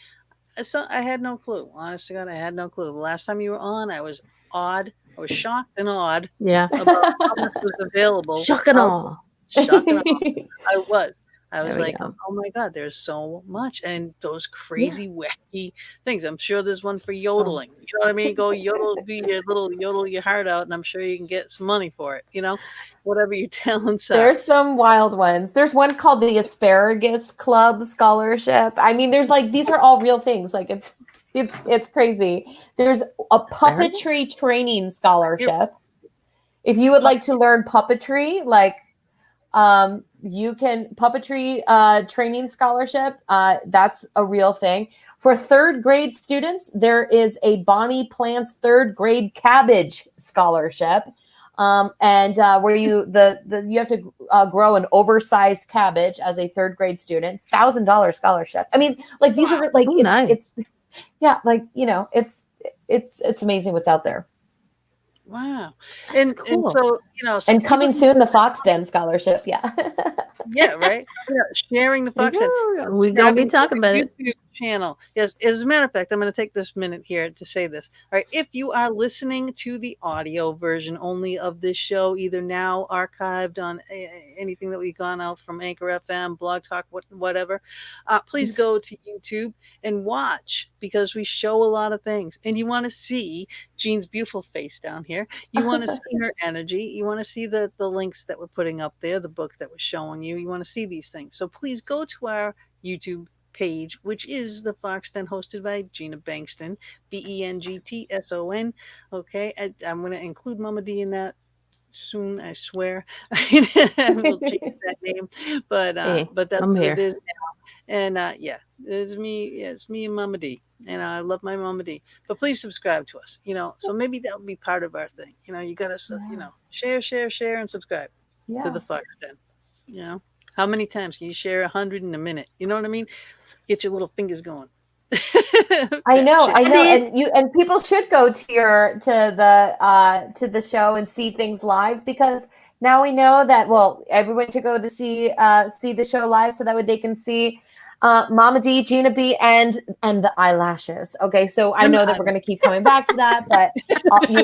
So I had no clue. Honest to God, I had no clue. The last time you were on, I was awed. I was shocked and awed about how much was available. Shock and awe. Shock and awe. I was like, go. oh my God, there's so much. And those crazy, wacky things. I'm sure there's one for yodeling. You know what I mean? Go yodel, do your little yodel your heart out, and I'm sure you can get some money for it. Whatever your talents are. There's some wild ones. There's one called the Asparagus Club Scholarship. I mean, these are all real things. Like it's crazy. There's a puppetry training scholarship. If you would like to learn puppetry, you can puppetry training scholarship. That's a real thing. For third grade students, there is a Bonnie Plants third grade cabbage scholarship. Where you have to grow an oversized cabbage as a third grade student, $1,000 scholarship. I mean, these are it's amazing what's out there. Wow. That's cool. And so, and coming soon, the Fox Den scholarship. Yeah. Yeah, right. Yeah, sharing the Fox Den. We're going to be talking about it. YouTube channel. Yes, as a matter of fact, I'm going to take this minute here to say this. All right, if you are listening to the audio version only of this show, either now archived on anything that we've gone out from Anchor FM, Blog Talk, whatever, please go to YouTube and watch, because we show a lot of things. And you want to see Jean's beautiful face down here. You want to see her energy. You want to see the links that we're putting up there, the book that we're showing you. You want to see these things. So please go to our YouTube page, which is the Fox Den, hosted by Gina Bankston, Bengtson. Okay, I'm going to include Mama D in that soon, I swear. We'll change that name, but that's I'm what here. it is now. And it's me. Yeah, it's me and Mama D, and I love my Mama D. But please subscribe to us. So maybe that would be part of our thing. You got to share, and subscribe to the Fox Den. How many times can you share 100 in a minute? You know what I mean? Get your little fingers going. I know, Shandy. and people should go to the show and see things live, because now we know that, well, everyone should go to see the show live, so that way they can see Mama D, Gina B, and the eyelashes. Okay, so I know that we're going to keep coming back to that, but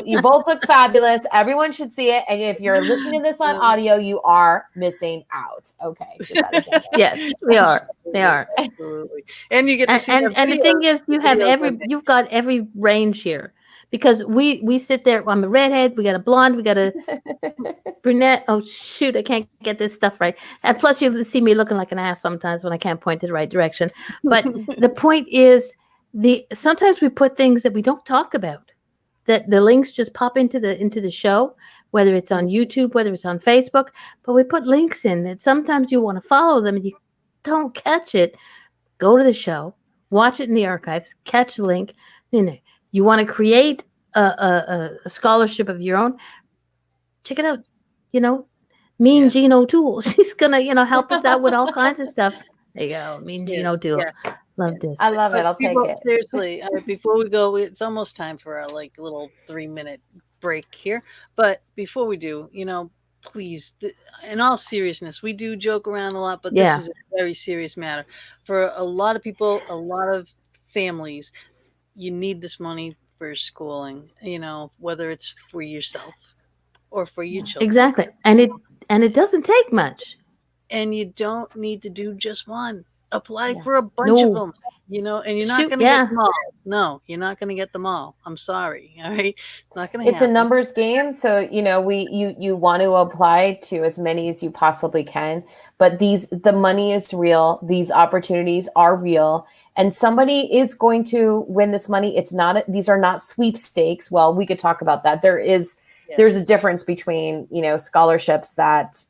you both look fabulous. Everyone should see it, and if you're listening to this on audio, you are missing out. Okay, just out of agenda. Yes, we are. They are. Absolutely. And you get to see And the thing is, you've got every range here, because we sit there. I'm a redhead. We got a blonde. We got a brunette. Oh shoot, I can't get this stuff right. And plus, you see me looking like an ass sometimes when I can't point in the right direction. But the point is, sometimes we put things that we don't talk about. That the links just pop into the show, whether it's on YouTube, whether it's on Facebook. But we put links in that sometimes you want to follow them and you don't catch it. Go to the show, watch it in the archives, catch the link. You want to create a scholarship of your own, check it out. Me and JeanO'Toole. She's gonna, help us out with all kinds of stuff. There you go. Me and JeanO'Toole. Yeah. Love this. I love it. I'll take it. Seriously, before we go, it's almost time for our little 3-minute break here. But before we do, please, in all seriousness, we do joke around a lot, but this is a very serious matter. For a lot of people, a lot of families, you need this money for schooling, whether it's for yourself or for your children. Exactly. And it doesn't take much. And you don't need to do just one. Apply for a bunch of them, and you're not going to get them all. No, you're not going to get them all. I'm sorry. All right. It's not going to happen. It's a numbers game. So, you want to apply to as many as you possibly can, but the money is real. These opportunities are real, and somebody is going to win this money. These are not sweepstakes. Well, we could talk about that. There's a difference between, scholarships that,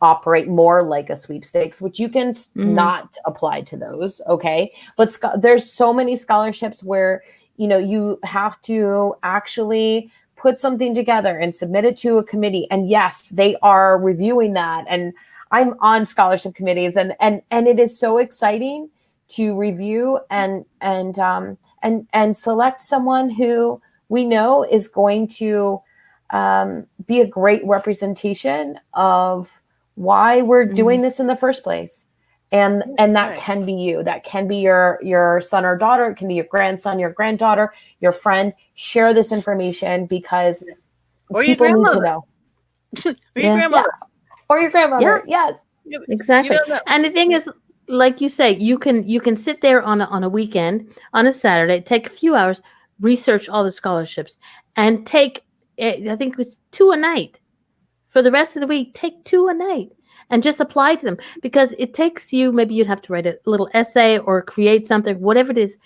operate more like a sweepstakes, which you can not apply to those. Okay. But there's so many scholarships where, you have to actually put something together and submit it to a committee. And yes, they are reviewing that. And I'm on scholarship committees, and it is so exciting to review and select someone who we know is going to be a great representation of why we're doing this in the first place. And that can be you. That can be your son or daughter. It can be your grandson, your granddaughter, your friend. Share this information, because people need to know. Or your grandmother. Yeah. Or your grandmother. Yeah. Yes. Exactly. And the thing is, like you say, you can sit there on a weekend, on a Saturday, take a few hours, research all the scholarships, and take, I think it was 2 a night. For the rest of the week, take 2 a night and just apply to them, because it takes you, maybe you'd have to write a little essay or create something, whatever it is,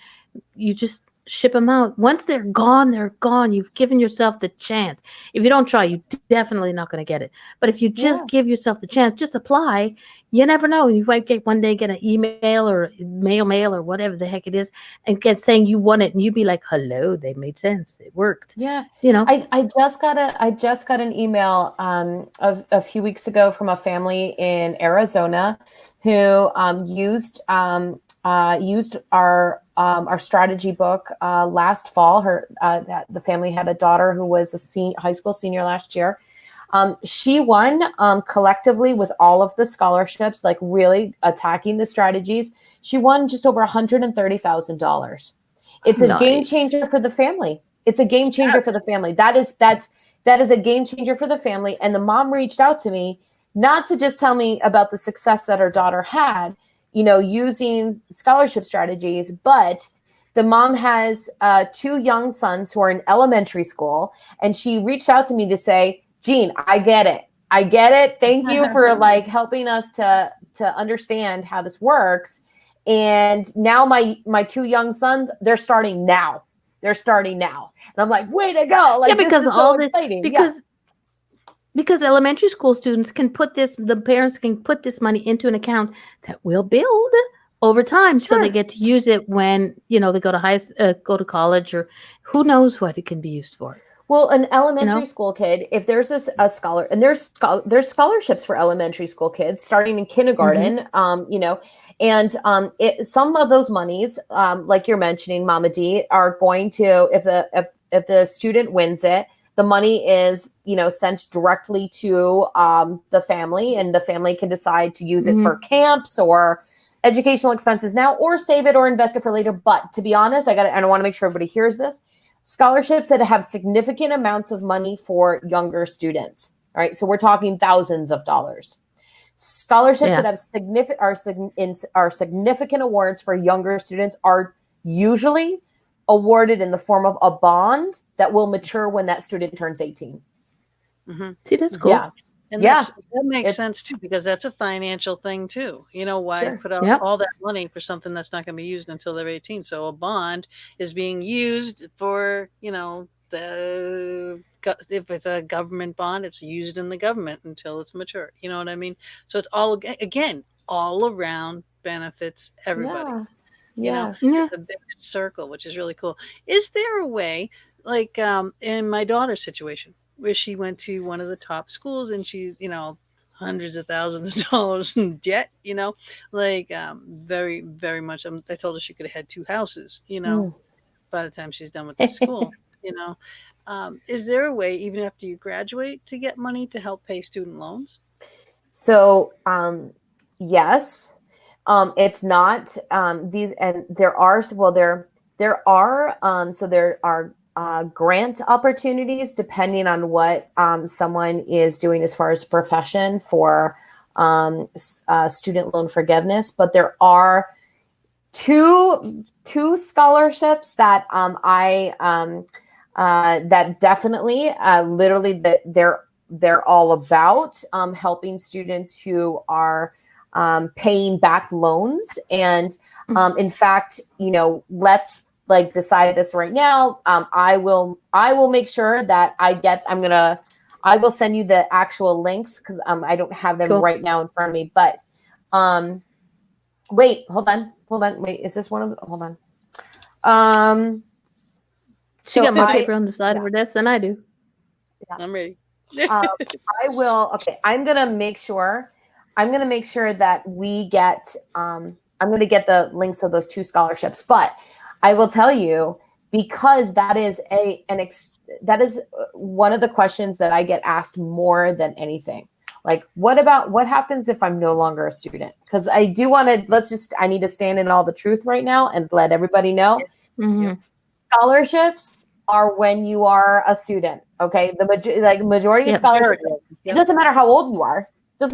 you just ship them out. Once they're gone, they're gone. You've given yourself the chance. If you don't try, you're definitely not going to get it. But if you just give yourself the chance, just apply. You never know. You might get an email or mail or whatever the heck it is, and get saying you won it, and you'd be like, "Hello, they made sense. It worked." Yeah, I just got an email of a few weeks ago from a family in Arizona who used our strategy book last fall. The family had a daughter who was a high school senior last year. She won collectively with all of the scholarships, like really attacking the strategies. She won just over $130,000. It's a game changer for the family. It's a game changer for the family. That is a game changer for the family. And the mom reached out to me, not to just tell me about the success that her daughter had, using scholarship strategies, but the mom has 2 young sons who are in elementary school. And she reached out to me to say, Jean, I get it. Thank you for helping us to understand how this works. And now my 2 young sons, they're starting now. And I'm like, way to go. Because this is all so this, exciting. Because elementary school students can the parents can put this money into an account that will build over time. So they get to use it when, they go to college, or who knows what it can be used for. Well, an elementary know? school kid, if there's a scholar, and there's scholarships for elementary school kids starting in kindergarten, and some of those monies, like you're mentioning, Mama D, are going to, if the student wins it, the money is sent directly to the family, and the family can decide to use it for camps or educational expenses now, or save it or invest it for later. But to be honest, I want to make sure everybody hears this. Scholarships that have significant amounts of money for younger students. All right. So we're talking thousands of dollars. Scholarships that have significant awards for younger students are usually awarded in the form of a bond that will mature when that student turns 18. Mm-hmm. See, that's cool. Yeah. And Yeah. that makes sense too, because that's a financial thing too. Why Sure. put out Yep. all that money for something that's not going to be used until they're 18? So a bond is being used for, if it's a government bond, it's used in the government until it's mature. You know what I mean? So it's all, again, all around benefits everybody. Yeah. It's a big circle, which is really cool. Is there a way, like in my daughter's situation, where she went to one of the top schools and she, hundreds of thousands of dollars in debt, like very, very much. I told her she could have had 2 houses, by the time she's done with the school, Is there a way, even after you graduate, to get money to help pay student loans? So, yes. It's not these, and there are grant opportunities depending on what someone is doing as far as profession for student loan forgiveness. But there are two scholarships that that definitely literally that they're all about helping students who are paying back loans. And in fact, let's decide this right now. I will make sure that I will send you the actual links, because I don't have them right now in front of me. But wait, hold on. Wait, is this one of them? Hold on. She got more paper on the side of her desk than I do. Yeah. I'm ready. I will. Okay, I'm gonna make sure that we get. I'm gonna get the links of those 2 scholarships. But I will tell you, because that is that is one of the questions that I get asked more than anything. Like, what happens if I'm no longer a student? Because I do want to. I need to stand in all the truth right now and let everybody know. Mm-hmm. Scholarships are when you are a student. Okay, the majority of scholarships. It doesn't matter how old you are. But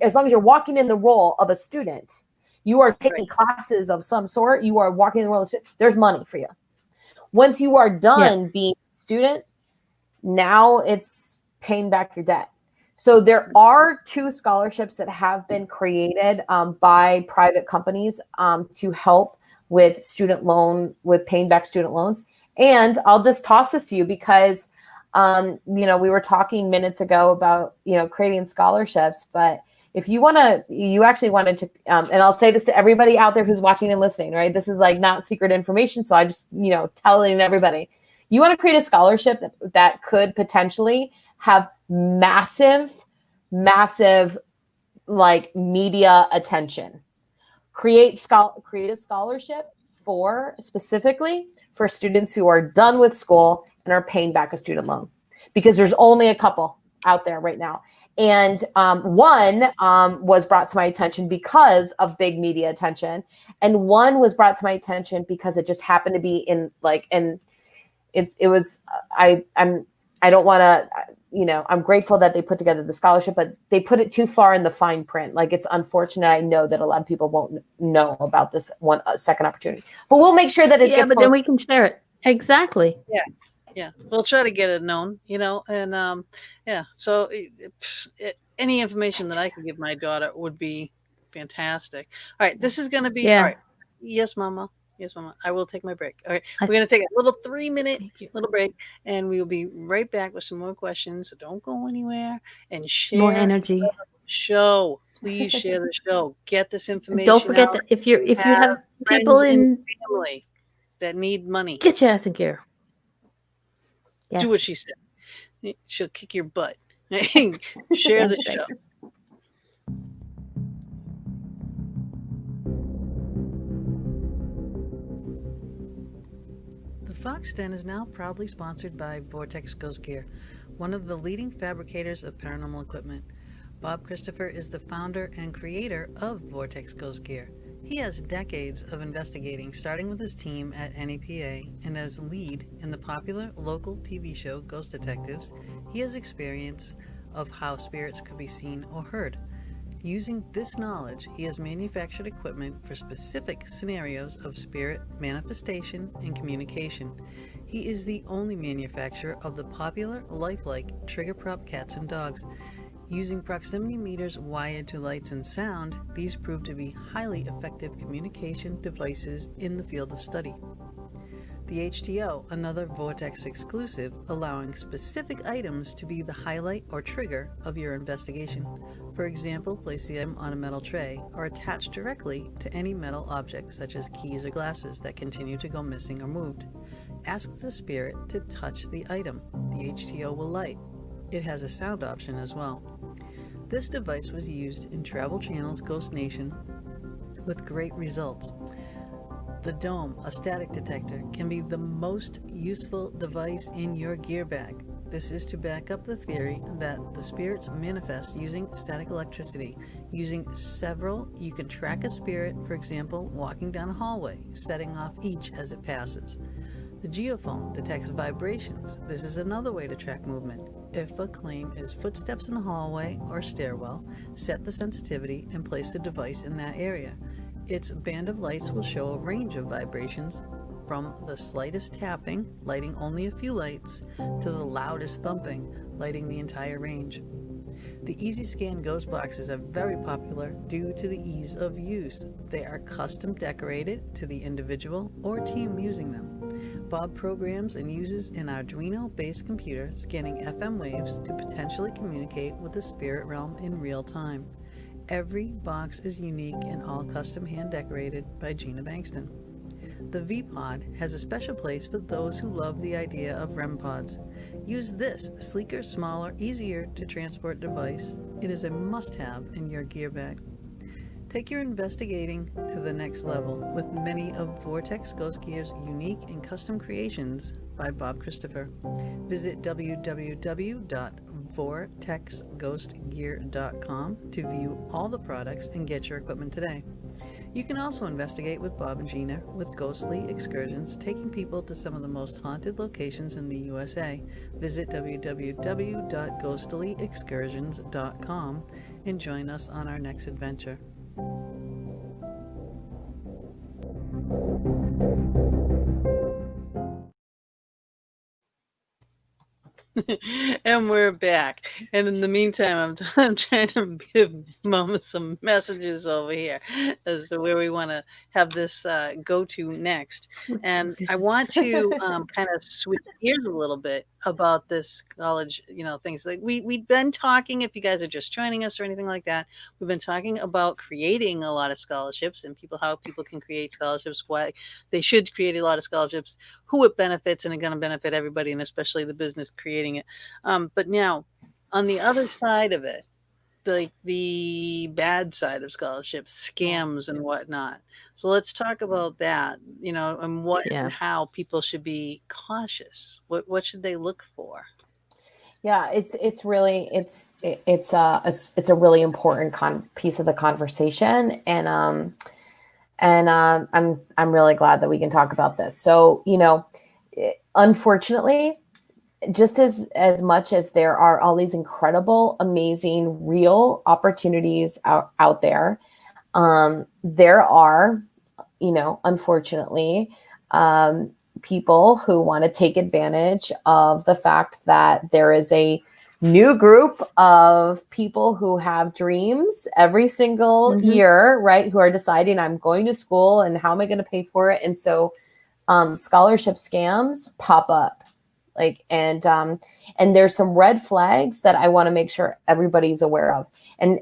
as long as you're walking in the role of a student, you are taking classes of some sort. You are walking in the role of a student. There's money for you. Once you are done being a student, now it's paying back your debt. So there are 2 scholarships that have been created by private companies to help with paying back student loans. And I'll just toss this to you because, we were talking minutes ago about, creating scholarships. But if you actually wanted to, and I'll say this to everybody out there who's watching and listening, right? This is not secret information. So I just, telling everybody, you want to create a scholarship that could potentially have massive media attention. Create a scholarship specifically for students who are done with school and are paying back a student loan, because there's only a couple out there right now. And one was brought to my attention because of big media attention, and one was brought to my attention because it just happened to be I'm grateful that they put together the scholarship, but they put it too far in the fine print. It's unfortunate. I know that a lot of people won't know about this one second opportunity, but we'll make sure that it gets but then we can share it. Exactly. Yeah. We'll try to get it known, and so any information that I could give my daughter would be fantastic. All right. This is going to be, all right. Yes, Mama. I will take my break. All right. We're going to take a little 3-minute little break, and we will be right back with some more questions. So don't go anywhere, and share more energy. The show. Please share the show. Get this information. Don't forget that if you have people in family that need money, get your ass in gear. Yes. Do what she said. She'll kick your butt. Share the That's right. show. The Fox Den is now proudly sponsored by Vortex Ghost Gear, one of the leading fabricators of paranormal equipment. Bob Christopher is the founder and creator of Vortex Ghost Gear. He has decades of investigating, starting with his team at NEPA and as lead in the popular local TV show Ghost Detectives. He has experience of how spirits could be seen or heard. Using this knowledge, he has manufactured equipment for specific scenarios of spirit manifestation and communication. He is the only manufacturer of the popular lifelike trigger prop cats and dogs. Using proximity meters wired to lights and sound, these prove to be highly effective communication devices in the field of study. The HTO, another Vortex exclusive, allowing specific items to be the highlight or trigger of your investigation. For example, place the item on a metal tray or attach directly to any metal object such as keys or glasses that continue to go missing or moved. Ask the spirit to touch the item. The HTO will light. It has a sound option as well. This device was used in Travel Channel's Ghost Nation with great results. The Dome, a static detector, can be the most useful device in your gear bag. This is to back up the theory that the spirits manifest using static electricity. Using several, you can track a spirit, for example, walking down a hallway, setting off each as it passes. The geophone detects vibrations. This is another way to track movement. If a claim is footsteps in the hallway or stairwell, set the sensitivity and place the device in that area. Its band of lights will show a range of vibrations from the slightest tapping, lighting only a few lights, to the loudest thumping, lighting the entire range. The Easy Scan ghost boxes are very popular due to the ease of use. They are custom decorated to the individual or team using them. Bob programs and uses an Arduino-based computer scanning FM waves to potentially communicate with the spirit realm in real time. Every box is unique and all custom hand decorated by Gina Bankston. The V-Pod has a special place for those who love the idea of REM pods. Use this sleeker, smaller, easier to transport device. It is a must-have in your gear bag. Take your investigating to the next level with many of Vortex Ghost Gear's unique and custom creations by Bob Christopher. Visit www.vortexghostgear.com to view all the products and get your equipment today. You can also investigate with Bob and Gina with ghostly excursions, taking people to some of the most haunted locations in the USA. Visit www.ghostlyexcursions.com and join us on our next adventure. And we're back. And in the meantime, I'm trying to give Mama some messages over here as to where we want to have this go to next. And I want to kind of switch gears a little bit about this college, things like we've been talking, if you guys are just joining us or anything like that, we've been talking about creating a lot of scholarships and how people can create scholarships, why they should create a lot of scholarships, who it benefits, and it's going to benefit everybody, and especially the business creating it. But now, on the other side of it, like the bad side of scholarships, scams and whatnot. So let's talk about that, and what and how people should be cautious. What should they look for? Yeah, it's a really important piece of the conversation, and I'm really glad that we can talk about this. So, unfortunately, just as much as there are all these incredible, amazing, real opportunities out there, there are, unfortunately, people who want to take advantage of the fact that there is a new group of people who have dreams every single year, right? Who are deciding, I'm going to school and how am I going to pay for it? And so scholarship scams pop up. And there's some red flags that I want to make sure everybody's aware of. And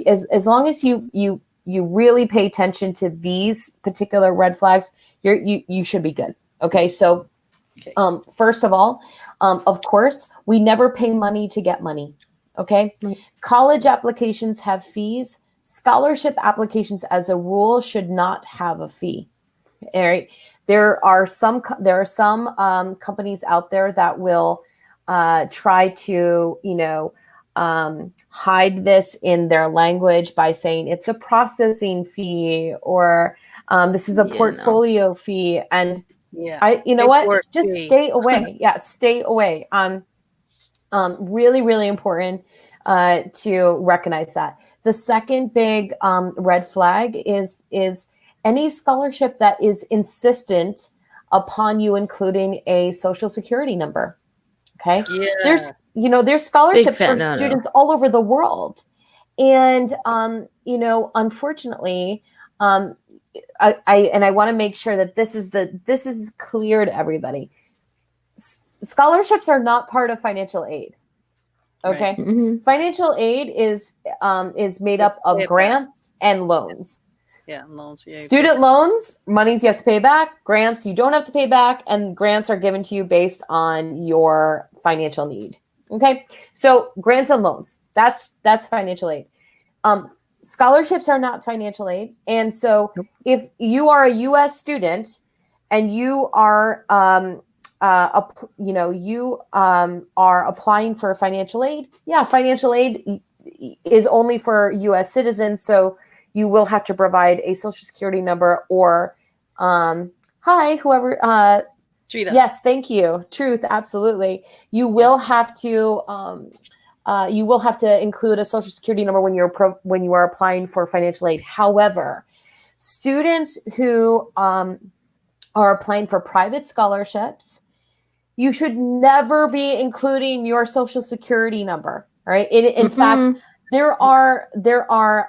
as long as you really pay attention to these particular red flags, you should be good. Okay. So, first of all, Of course, we never pay money to get money. Okay. Right. College applications have fees. Scholarship applications, as a rule, should not have a fee. All right. There are some companies out there that will try to, hide this in their language by saying it's a processing fee or this is a portfolio fee. And you know what? Just stay away. Yeah, stay away. Really, really important to recognize that. The second big red flag is any scholarship that is insistent upon you including a social security number. Okay. Yeah. There's scholarships for students all over the world. And, unfortunately, I want to make sure that this is clear to everybody. Scholarships are not part of financial aid. Okay. Right. Mm-hmm. Financial aid is made up of grants and loans. Yeah, loans. Yeah, Student loans, monies you have to pay back. Grants you don't have to pay back, and grants are given to you based on your financial need. Okay, so grants and loans, that's financial aid. Scholarships are not financial aid, and so if you are a U.S. student and you are are applying for financial aid, financial aid is only for U.S. citizens, so you will have to provide a social security number or, whoever. Gina. Yes, thank you. Truth, absolutely. You will have to include a social security number when you are applying for financial aid. However, students who are applying for private scholarships, you should never be including your social security number. All right. In fact, There are.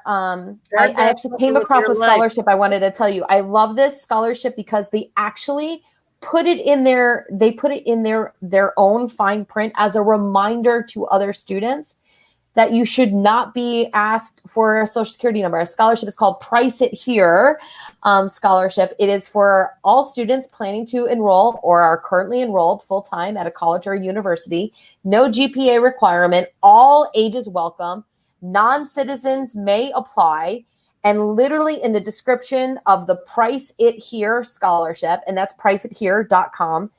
I actually came across a scholarship. I wanted to tell you. I love this scholarship because they actually put it in their own fine print as a reminder to other students that you should not be asked for a social security number. A scholarship is called Price It Here scholarship. It is for all students planning to enroll or are currently enrolled full-time at a college or university. No GPA requirement. All ages welcome. Non-citizens may apply, and literally in the description of the Price It Here scholarship, and that's priceithere.com,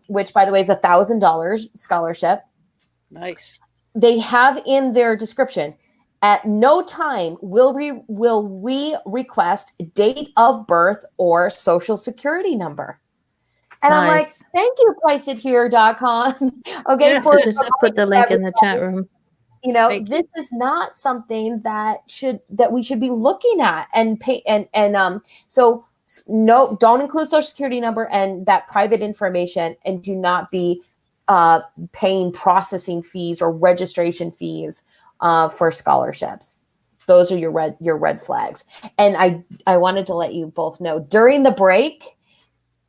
which by the way is $1,000 scholarship. Nice. They have in their description, at no time will we request date of birth or social security number. And I'm like, thank you, priceithere.com. Okay, just put the link in the chat room. This is not something that we should be looking at and pay so no, don't include social security number and that private information, and do not be paying processing fees or registration fees for scholarships. Those are your red flags. And I wanted to let you both know during the break,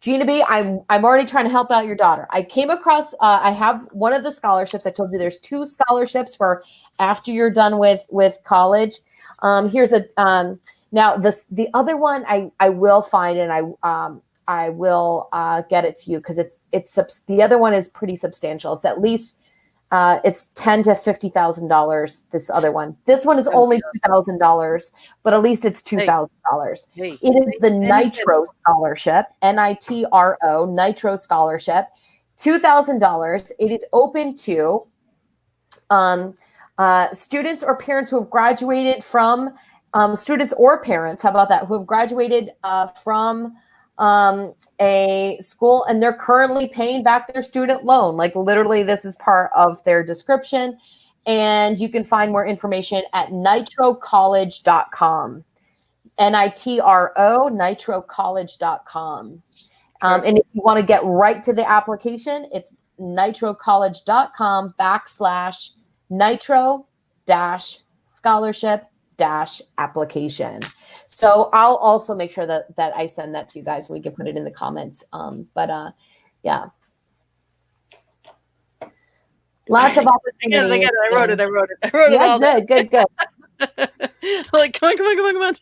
Gina B, I'm already trying to help out your daughter. I came across, I have one of the scholarships. I told you there's 2 scholarships for after you're done with college. Here's now the other one I will find, and I will get it to you because it's the other one is pretty substantial. It's at least it's $10,000 to $50,000. This other one. This one is only $2,000, but at least it's $2,000. It is the Nitro Scholarship, NITRO Nitro Scholarship, $2,000. It is open to students or parents who have graduated from students or parents. How about that? Who have graduated from a school and they're currently paying back their student loan. Like literally this is part of their description, and you can find more information at nitrocollege.com. nitrocollege.com. And if you want to get right to the application, it's nitrocollege.com/nitro-scholarship-application. So I'll also make sure that I send that to you guys. We can put it in the comments. Yeah. Lots of opportunities. I wrote it. Yeah, good. Like, come on.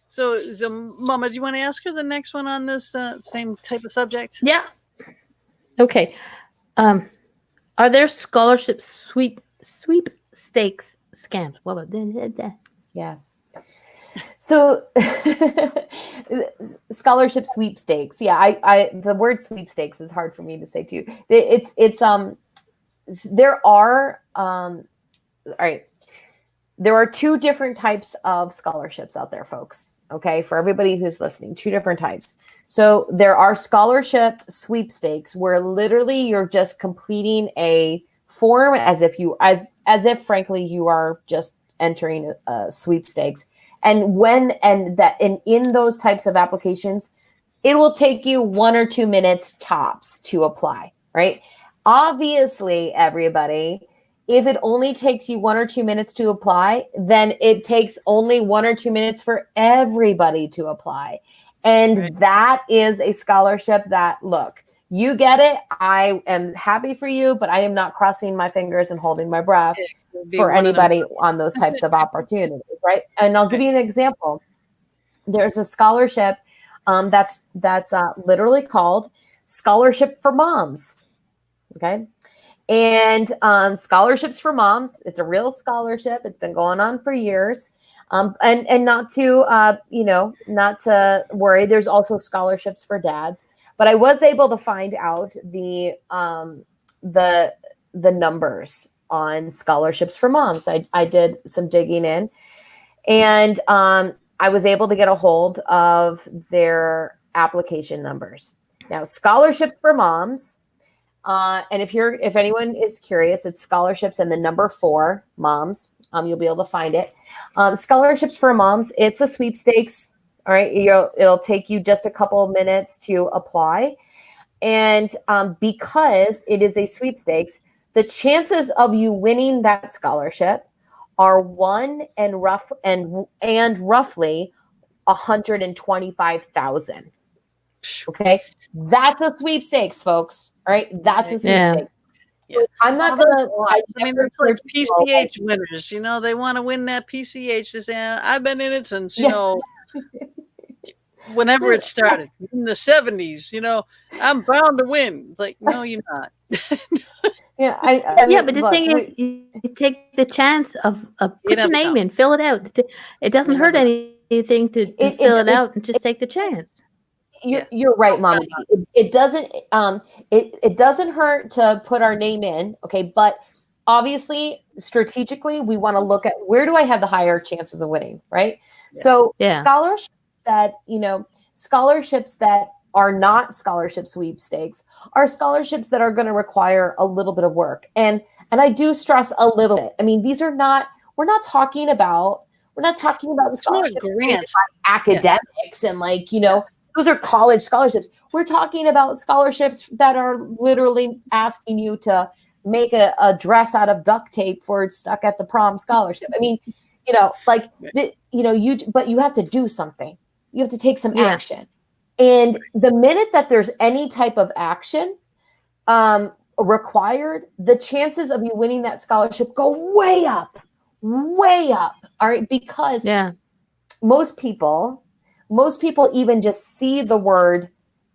So, Mama, do you want to ask her the next one on this same type of subject? Yeah. Okay. Are there scholarship sweepstakes scams? Well, Yeah. So scholarship sweepstakes. Yeah, I the word sweepstakes is hard for me to say too. It's there are all right. There are two different types of scholarships out there, folks. Okay, for everybody who's listening, two different types. So there are scholarship sweepstakes where literally you're just completing a form as if frankly you are just entering a sweepstakes. And in those types of applications, it will take you 1 or 2 minutes tops to apply, right? Obviously, everybody, if it only takes you 1 or 2 minutes to apply, then it takes only 1 or 2 minutes for everybody to apply. And that is a scholarship that, look, you get it. I am happy for you, but I am not crossing my fingers and holding my breath for anybody on those types of opportunities, right? And I'll give you an example. There's a scholarship that's literally called Scholarship for Moms, okay? And scholarships for moms, it's a real scholarship. It's been going on for years. And not to, not to worry. There's also scholarships for dads. But I was able to find out the numbers on scholarships for moms. I did some digging in, and I was able to get a hold of their application numbers. Now, scholarships for moms. And if anyone is curious, it's scholarships and the number 4 moms. You'll be able to find it. Scholarships for moms. It's a sweepstakes. All right. It'll take you just a couple of minutes to apply. And because it is a sweepstakes, the chances of you winning that scholarship are 1 and roughly 125,000. Okay. That's a sweepstakes, folks. All right. That's a sweepstakes. Yeah. I'm not going to. It's like PCH winners. They want to win that PCH. They say, I've been in it since, whenever it started in the 70s, I'm bound to win. It's like, no, you're not. Yeah. But the thing is, you take the chance of put your name in, fill it out. It doesn't hurt anything to fill it out and just take the chance. You're right, Mom. It doesn't hurt to put our name in, okay? But obviously, strategically, we want to look at where do I have the higher chances of winning, right? Yeah. So scholarships that are not scholarship sweepstakes are scholarships that are going to require a little bit of work, and I do stress a little bit. I mean, we're not talking about scholarships by academics and those are college scholarships. We're talking about scholarships that are literally asking you to make a dress out of duct tape for stuck at the prom scholarship. I mean, but you have to do something. You have to take some action. And the minute that there's any type of action required, the chances of you winning that scholarship go way up. All right. Because most people even just see the word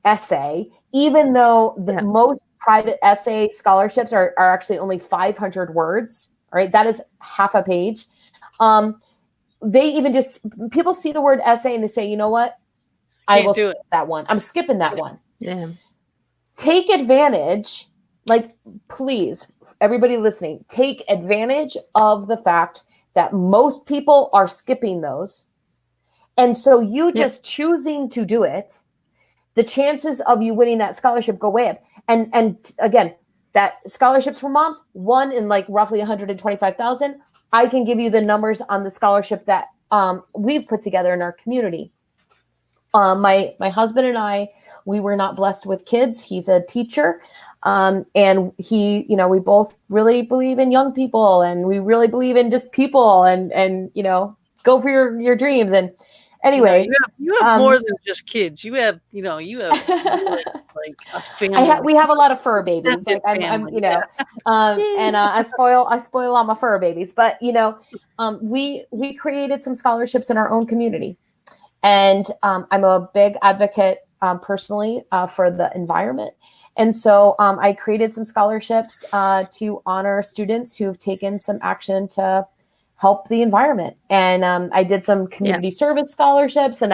essay, even though most private essay scholarships are actually only 500 words. All right. That is half a page. People see the word essay and they say, you know what? I will skip that one. I'm skipping that one. Yeah. Take advantage, please, everybody listening, take advantage of the fact that most people are skipping those. And so you just choosing to do it, the chances of you winning that scholarship go way up. And again, that scholarships for moms, 1 in roughly 125,000. I can give you the numbers on the scholarship that we've put together in our community. My husband and I, we were not blessed with kids. He's a teacher. And we both really believe in young people, and we really believe in just people and go for your dreams. And anyway, you have more than just kids. You have more, a family. We have a lot of fur babies. And I spoil all my fur babies. But we created some scholarships in our own community, and I'm a big advocate personally for the environment. And so I created some scholarships to honor students who've taken some action to help the environment. And I did some community service scholarships. And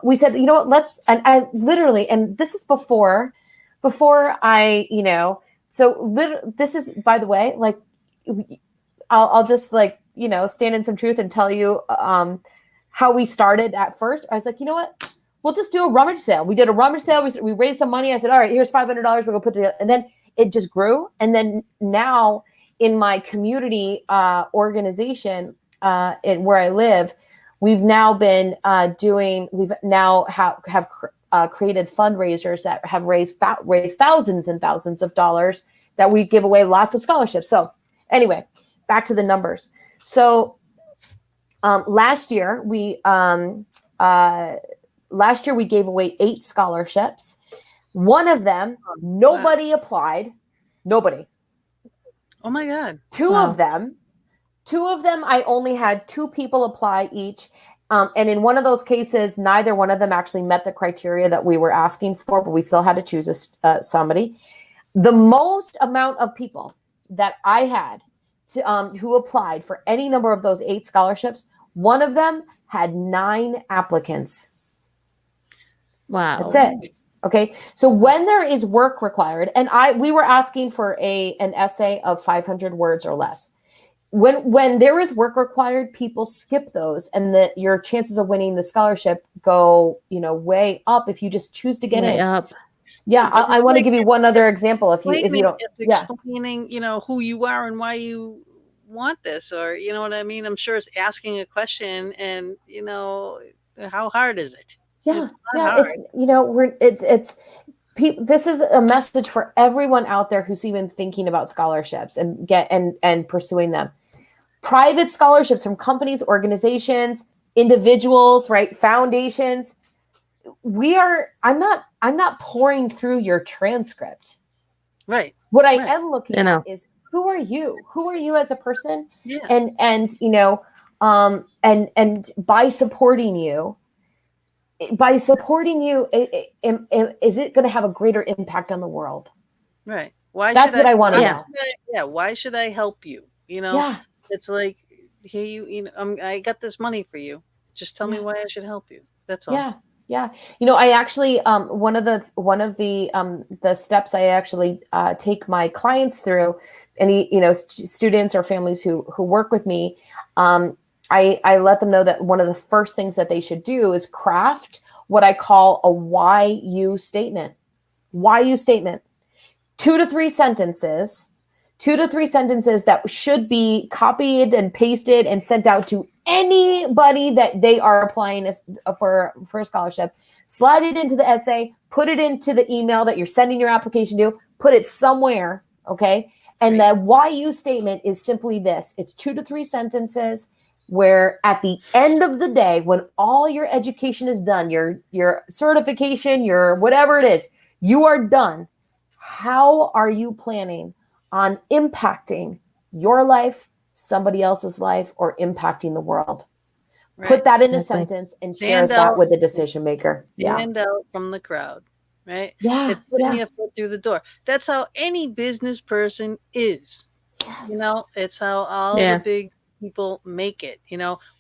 we said, what, and I literally, and this is before I, this is, by the way, like, I'll just like, stand in some truth and tell you how we started at first. I was like, you know what? We'll just do a rummage sale. We did a rummage sale. We raised some money. I said, all right, here's $500. We're going to put it together. And then it just grew. And then now in my community organization where I live, we've now been created fundraisers that have raised thousands and thousands of dollars that we give away lots of scholarships. So anyway, back to the numbers. So last year we gave away 8 scholarships. One of them, nobody applied. Nobody. Oh my God. Two of them, I only had 2 people apply each. And in one of those cases, neither one of them actually met the criteria that we were asking for, but we still had to choose somebody. The most amount of people that I had who applied for any number of those 8 scholarships, one of them had 9 applicants. Wow. That's it. Okay. So when there is work required, and we were asking for an essay of 500 words or less. When there is work required, people skip those, and your chances of winning the scholarship go, way up if you just choose to get Way in. up. Yeah. I want to give you one other example. If you don't, explaining, who you are and why you want this, or you know what I mean. I'm sure it's asking a question, and how hard is it? Yeah, it's this is a message for everyone out there who's even thinking about scholarships and pursuing them. Private scholarships from companies, organizations, individuals, right? Foundations. I'm not pouring through your transcript. Right. What I am looking at is, who are you? Who are you as a person? Yeah. And by supporting you, is it going to have a greater impact on the world? Right. That's what I want to know. Yeah. Why should I help you? Yeah. It's like, here I got this money for you. Just tell me why I should help you. That's all. Yeah. Yeah. I actually, one of the steps I actually take my clients through, any, students or families who work with me, I let them know that one of the first things that they should do is craft what I call a why you statement. Why you statement. 2 to 3 sentences that should be copied and pasted and sent out to anybody that they are applying for a scholarship. Slide it into the essay, put it into the email that you're sending your application to, put it somewhere, okay? And the why you statement is simply this. It's 2 to 3 sentences where at the end of the day, when all your education is done, your certification, your whatever it is, you are done. How are you planning on impacting your life, somebody else's life, or impacting the world? Right. Put that in a sentence and share that with the decision maker. Stand out from the crowd, right? Yeah. It's putting your foot through the door. That's how any business person is. Yes. It's how all the big people make it.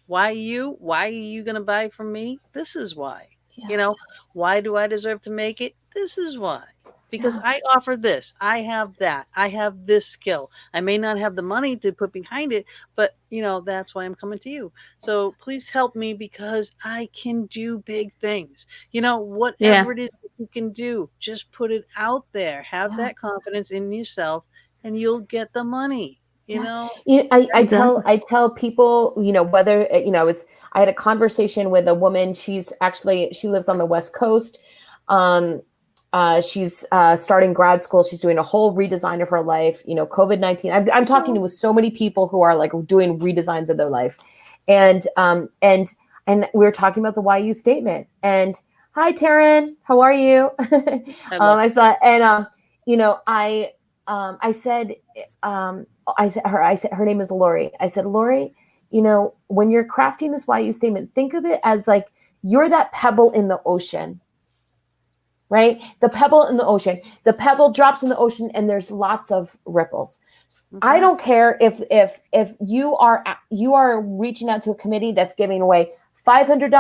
Why are you going to buy from me? This is why. Why do I deserve to make it? This is why. Because I offer this, I have that, I have this skill. I may not have the money to put behind it, but that's why I'm coming to you. So please help me, because I can do big things. Whatever it is that you can do, just put it out there. Have that confidence in yourself, and you'll get the money. I tell people, whether I had a conversation with a woman. She lives on the West Coast. She's starting grad school. She's doing a whole redesign of her life. COVID-19. I'm talking with so many people who are like doing redesigns of their life, and we were talking about the YU statement. And hi, Taryn, how are you? I saw, and I said her name is Lori. I said, Lori, when you're crafting this YU statement, think of it as like you're that pebble in the ocean. right? The pebble in the ocean. The pebble drops in the ocean and there's lots of ripples. I don't care if you are reaching out to a committee that's giving away $500,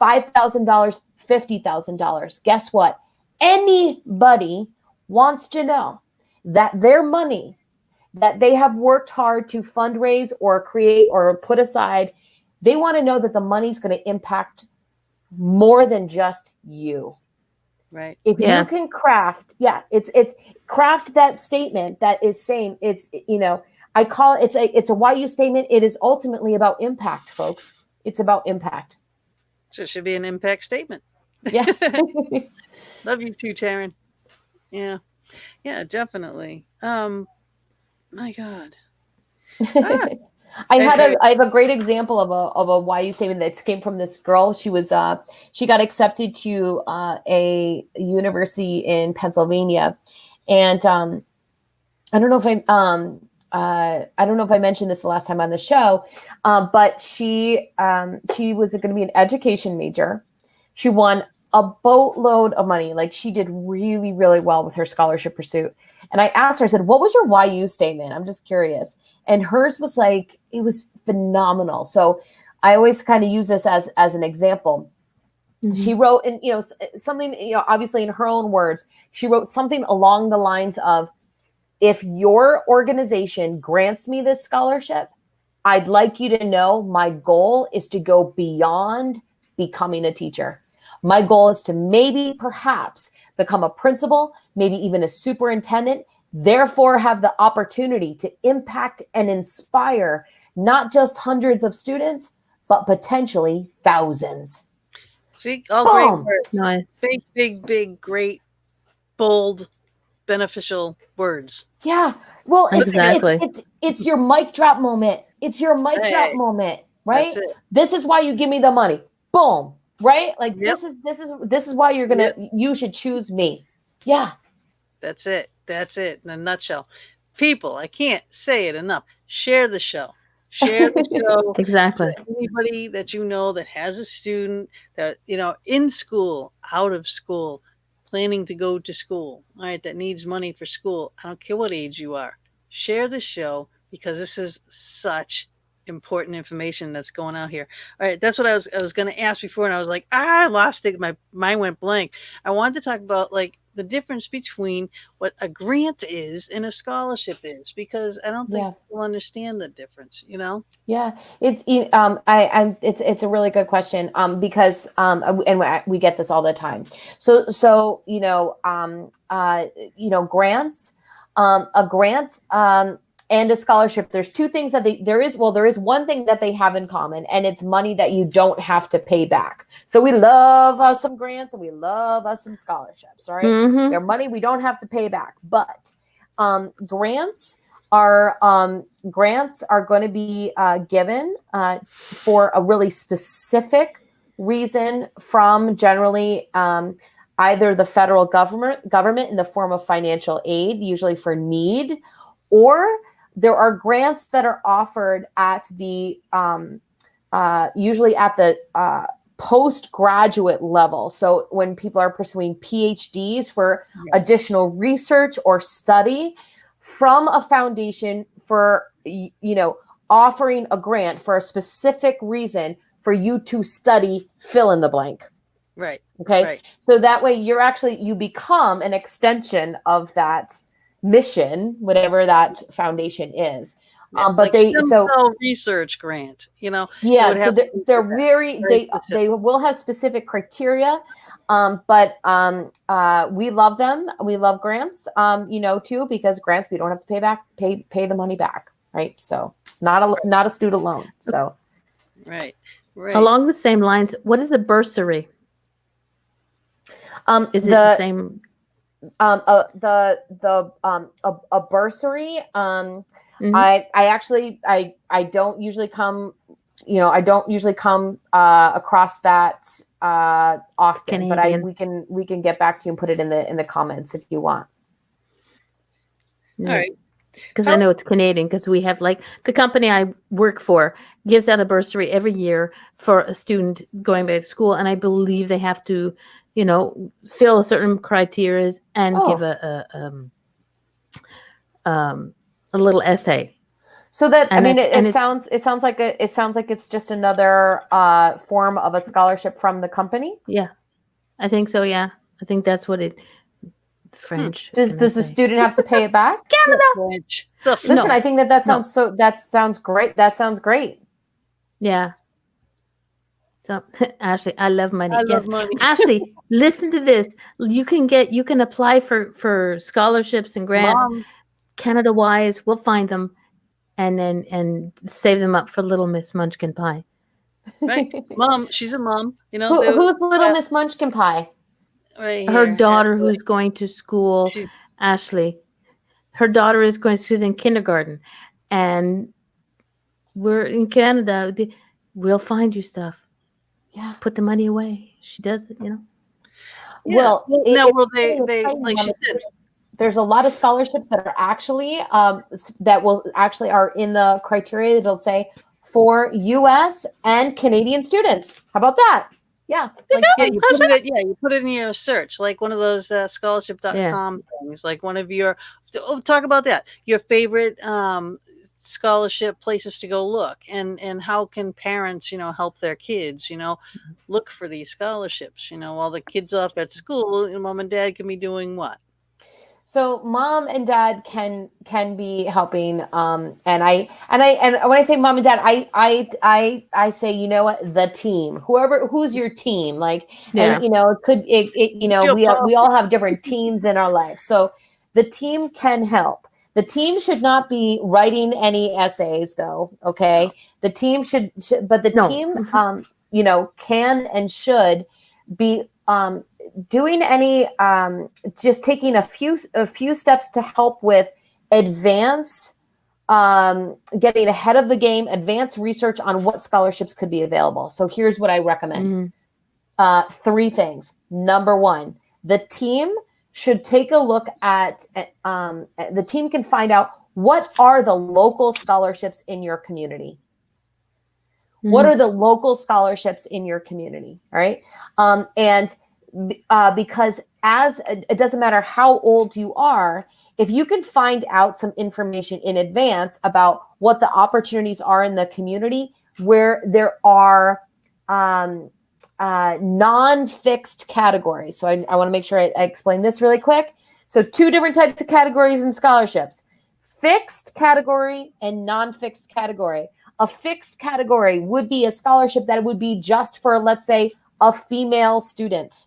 $5,000, $50,000. Guess what? Anybody wants to know that their money that they have worked hard to fundraise or create or put aside, they want to know that the money's going to impact more than just you. Right. If you can craft, it's craft that statement that is saying it's, I call it, it's a YU statement. It is ultimately about impact, folks. It's about impact. So it should be an impact statement. Yeah. Love you too, Taryn. Yeah. Yeah, definitely. My God. I have a great example of a YU statement that came from this girl. She was she got accepted to a university in Pennsylvania, and I don't know if I mentioned this the last time on the show, but she was going to be an education major. She won a boatload of money. Like, she did really, really well with her scholarship pursuit. And I asked her, I said, what was your YU statement? I'm just curious. And hers was like, it was phenomenal. So I always kind of use this as an example. Mm-hmm. She wrote, and something, obviously in her own words, she wrote something along the lines of, if your organization grants me this scholarship, I'd like you to know my goal is to go beyond becoming a teacher. My goal is to perhaps become a principal, maybe even a superintendent, therefore have the opportunity to impact and inspire not just hundreds of students, but potentially thousands. See, all great words. Nice. Big, great, bold, beneficial words. Yeah. Well, exactly. It's your mic drop moment. It's your mic drop moment, right? This is why you give me the money. Boom. Right? Like, this is why you're gonna you should choose me. Yeah. That's it. In a nutshell. People, I can't say it enough. Share the show. Share the show. Exactly. To anybody that you know that has a student that, in school, out of school, planning to go to school, all right, that needs money for school. I don't care what age you are. Share the show, because this is such important information that's going out here. All right, that's what I was going to ask before, and I was like, I lost it. My mind went blank. I wanted to talk about the difference between what a grant is and a scholarship is, because I don't think people understand the difference. Yeah, it's it's a really good question, because and we get this all the time. So grants, a grant and a scholarship, there's two things that there is one thing that they have in common, and it's money that you don't have to pay back. So we love us some grants and we love us some scholarships, all right? Mm-hmm. They're money we don't have to pay back. But grants are going to be given for a really specific reason from generally either the federal government in the form of financial aid, usually for need, or there are grants that are offered at the usually at the postgraduate level. So when people are pursuing PhDs for additional research or study, from a foundation for offering a grant for a specific reason for you to study fill in the blank. Right. Okay. Right. So that way you become an extension of that mission, whatever that foundation is. But research grant, so they will have specific criteria, but we love them. We love grants, too, because grants, we don't have to pay the money back. Right. So it's not a student loan. So. Right. Along the same lines, what is a bursary? Is it the same? A bursary. Mm-hmm. I don't usually come, across that often, Canadian. but we can get back to you and put it in the comments if you want. All right. Because I know it's Canadian, because we have the company I work for gives out a bursary every year for a student going back to school. And I believe they have to, fill certain criteria and give Oh. a little essay. So that, I And mean, it's- it sounds like it's just another form of a scholarship from the company. Yeah, I think so. Yeah, I think that's what it. French. Does the student have to pay it back? Canada. French. Listen, I think that No. sounds that sounds great. That sounds great. Yeah. So Ashley, I love money. I Yes, love money. Ashley, listen to this. You can apply for scholarships and grants, Mom, Canada wise. We'll find them, and save them up for Little Miss Munchkin Pie. right? Mom, she's a mom. Who's Little Miss Munchkin Pie? Right Her here. daughter, who's going to school, She's- Ashley. Her daughter she's in kindergarten, and we're in Canada. We'll find you stuff. Yeah. Put the money away. She does it, Yeah. Well, now will they like she said, there's a lot of scholarships that are actually are in the criteria that'll say for U.S. and Canadian students. How about that? Yeah. Like, you put it in your search, like one of those scholarship.com things, like one of your talk about that. Your favorite scholarship places to go look, and how can parents, help their kids, look for these scholarships, while the kids off at school, mom and dad can be doing what? So mom and dad can be helping, and when I say mom and dad, I say, what, the team, who's your team, like, and we all have different teams in our life, so the team can help. The team should not be writing any essays, though. Okay, the team should but the team, can and should be doing any just taking a few steps to help with advance getting ahead of the game, advance research on what scholarships could be available. So here's what I recommend. 3 things. Number 1, the team should take a look at the team can find out what are the local scholarships in your community. What are the local scholarships in your community? All right. And because it doesn't matter how old you are, if you can find out some information in advance about what the opportunities are in the community where there are non-fixed categories. So I want to make sure I explain this really quick. So 2 different types of categories in scholarships: fixed category and non-fixed category. A fixed category would be a scholarship that would be just for, let's say, a female student.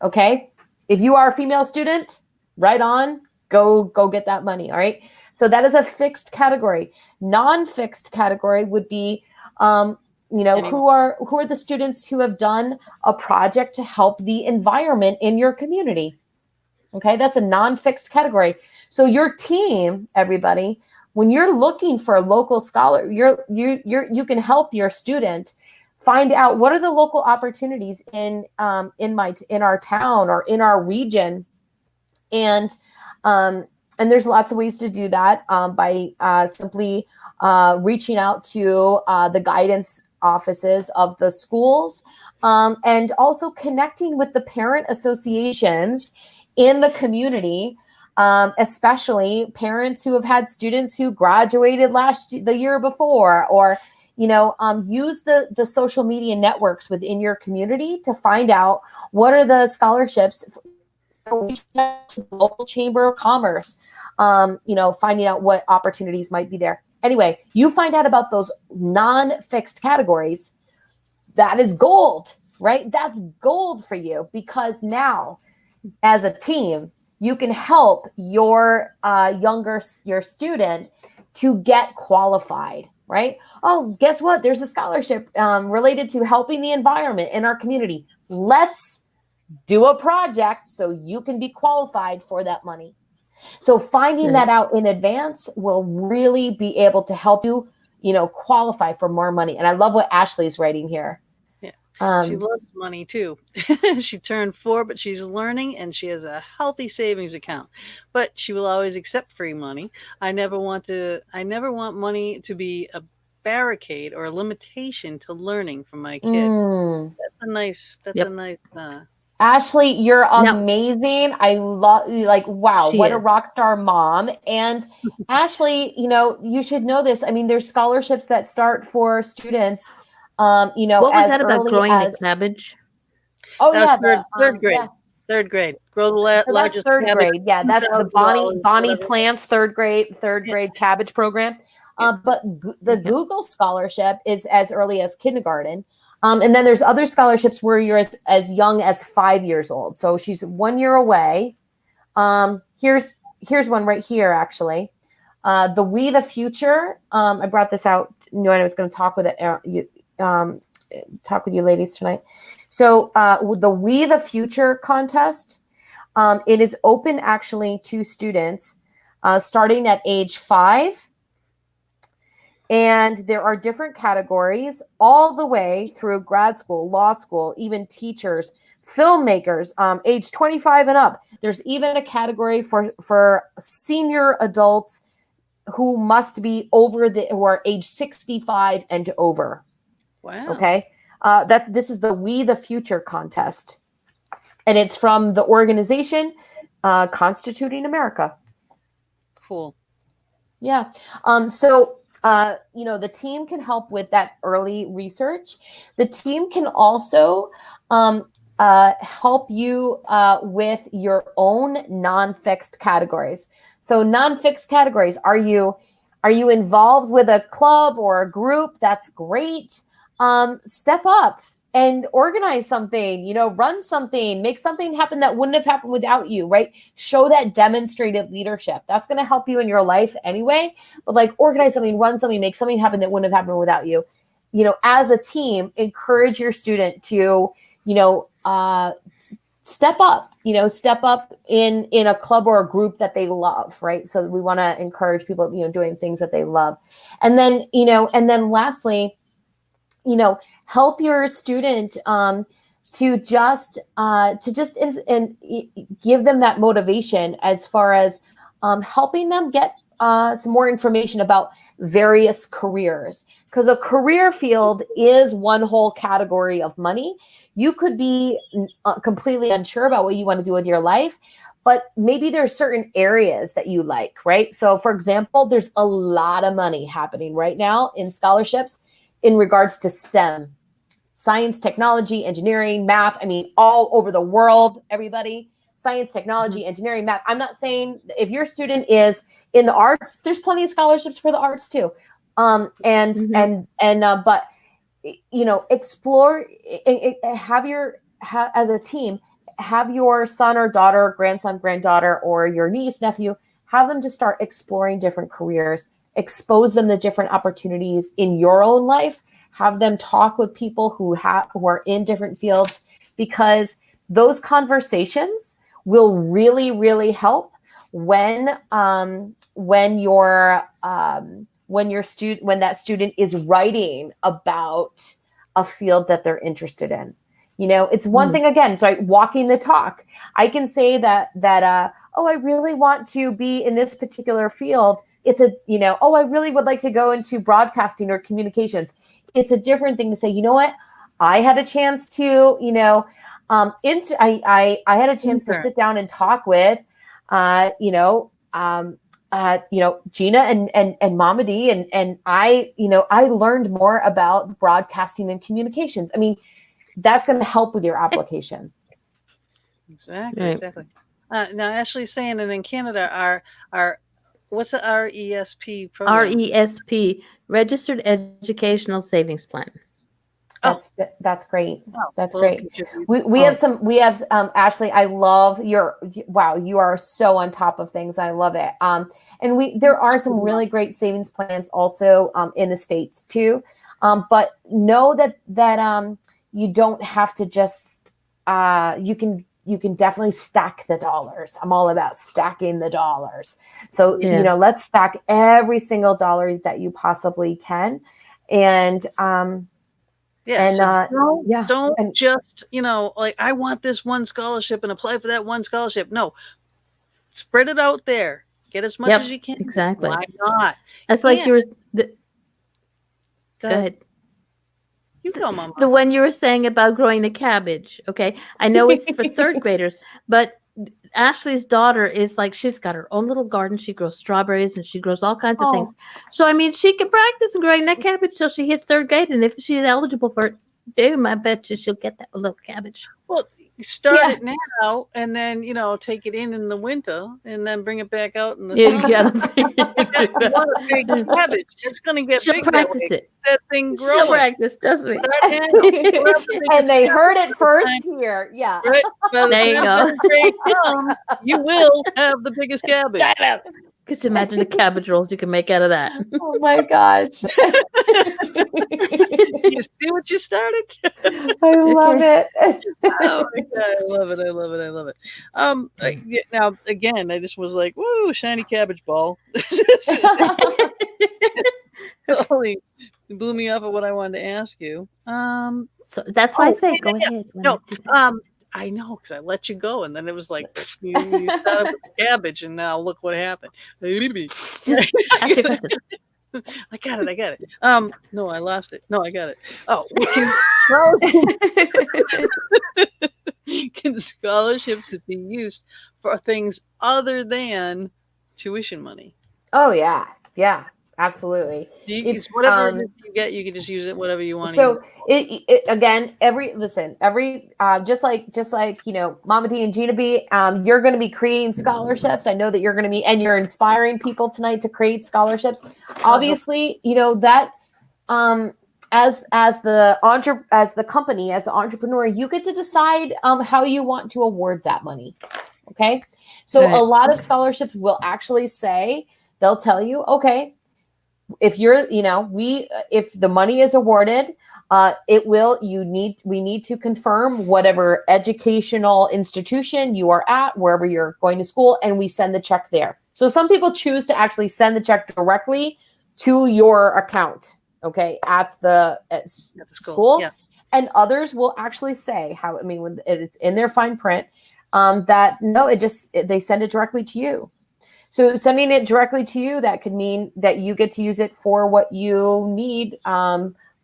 Okay. If you are a female student, right on, go get that money. All right. So that is a fixed category. Non-fixed category would be, who are the students who have done a project to help the environment in your community. Okay. That's a non-fixed category. So your team, everybody, when you're looking for a local scholar, you can help your student find out what are the local opportunities in our town or in our region, and there's lots of ways to do that by simply reaching out to the guidance offices of the schools, and also connecting with the parent associations in the community. Especially parents who have had students who graduated the year before, or use the social media networks within your community to find out what are the scholarships. The local chamber of commerce, finding out what opportunities might be there. Anyway, you find out about those non-fixed categories. That is gold, right? That's gold for you, because now, as a team, you can help your your student to get qualified, right? Oh, guess what? There's a scholarship related to helping the environment in our community. Let's do a project so you can be qualified for that money. So finding that out in advance will really be able to help you, qualify for more money. And I love what Ashley's writing here. She loves money too. She turned 4, but she's learning, and she has a healthy savings account. But she will always accept free money. I never want money to be a barricade or a limitation to learning for my kid. That's a nice Ashley, you're No. amazing. I love like wow, She what a is. rock star mom. And Ashley, you should know this. I mean, there's scholarships that start for students What was as that about early growing the as cabbage? oh That yeah, was third grade. yeah. Third grade. Grow the So that's largest third cabbage. grade. Yeah, that's the $2,000, Bonnie whatever. Plants third grade cabbage program. But the Yep. Google scholarship is as early as kindergarten. And then there's other scholarships where you're as young as 5 years old. So she's 1 year away. Here's one right here, actually. The We the Future. I brought this out. Knew I was going to talk with you ladies tonight. So with the We the Future contest, it is open actually to students starting at age 5. And there are different categories all the way through grad school, law school, even teachers, filmmakers, age 25 and up. There's even a category for senior adults who must be who are age 65 and over. Wow. Okay. This is the We the Future contest. And it's from the organization Constituting America. Cool. Yeah. So the team can help with that early research. The team can also help you with your own non-fixed categories. So non-fixed categories, are you involved with a club or a group? That's great. Step up and organize something, run something, make something happen that wouldn't have happened without you, right? Show that demonstrated leadership. That's going to help you in your life anyway. But like organize something, run something, make something happen that wouldn't have happened without you. As a team, encourage your student to, step up in a club or a group that they love, right? So we want to encourage people, doing things that they love. And then, lastly, help your student to just give them that motivation as far as helping them get some more information about various careers, because a career field is one whole category of money. You could be completely unsure about what you want to do with your life, but maybe there are certain areas that you like, right? So for example, there's a lot of money happening right now in scholarships in regards to STEM, science, technology, engineering, math. I mean, all over the world, everybody, science, technology, engineering, math. I'm not saying if your student is in the arts, there's plenty of scholarships for the arts too. But explore, as a team, have your son or daughter, grandson, granddaughter, or your niece, nephew, have them just start exploring different careers, expose them to different opportunities in your own life, have them talk with people who are in different fields, because those conversations will really, really help when that student is writing about a field that they're interested in. It's one thing, again, it's like walking the talk. I can say that I really want to be in this particular field. It's I really would like to go into broadcasting or communications. It's a different thing to say, you know what? I had a chance to, I had a chance to sit down and talk with, Gina and Mama D, and I learned more about broadcasting and communications. I mean, that's going to help with your application. Exactly. Right. Exactly. Now, Ashley's saying, and in Canada, our what's the RESP program? RESP, Registered Educational Savings Plan. That's great. That's Well, great. We have Ashley, I love you are so on top of things. I love it. And there are some really great savings plans also in the States too. But know that you don't have to just you can definitely stack the dollars. I'm all about stacking the dollars. So, let's stack every single dollar that you possibly can. And don't just, like, I want this one scholarship and apply for that one scholarship. No, spread it out there. Get as much as you can. Exactly. Why not? That's like Go Go ahead. You go, Mama. The one you were saying about growing the cabbage. Okay. I know it's for third graders, but Ashley's daughter is like, she's got her own little garden. She grows strawberries and she grows all kinds of things. So, I mean, she can practice growing that cabbage till she hits third grade. And if she's eligible for it, boom, I bet you she'll get that little cabbage. Well, you start it now, and then take it in the winter, and then bring it back out in the summer. Yeah, You want a big cabbage. It's going to get she'll big. practice it. That thing grows. She'll practice, trust me. And they heard it first here. Yeah. Right? By the There you time go. third grade comes, you will have the biggest cabbage. Could you imagine the cabbage rolls you can make out of that? Oh my gosh. You see what you started? I love it. Oh my God, I love it. I love it. I love it. Now again, I just was like, woo, shiny cabbage ball. Holy, you blew me off of what I wanted to ask you. So that's why I say go ahead. No, I know, because I let you go, and then it was like you started with the cabbage, and now look what happened. Just ask your question. I got it. No, I lost it. No, I got it. Oh, can scholarships be used for things other than tuition money? Oh yeah. Yeah, absolutely. It's whatever you get, you can just use it whatever you want. So it again, every just like Mama D and Gina B, you're going to be creating scholarships. I know that you're going to be, and you're inspiring people tonight to create scholarships. Obviously, that as the company, as the entrepreneur, you get to decide how you want to award that money. Okay, so Right. a lot of scholarships will actually say, they'll tell you, okay, if you're, if the money is awarded, we need to confirm whatever educational institution you are at, wherever you're going to school, and we send the check there. So some people choose to actually send the check directly to your account, okay, at the school. Yeah. And others will actually say when it's in their fine print, that no, they send it directly to you. So sending it directly to you, that could mean that you get to use it for what you need.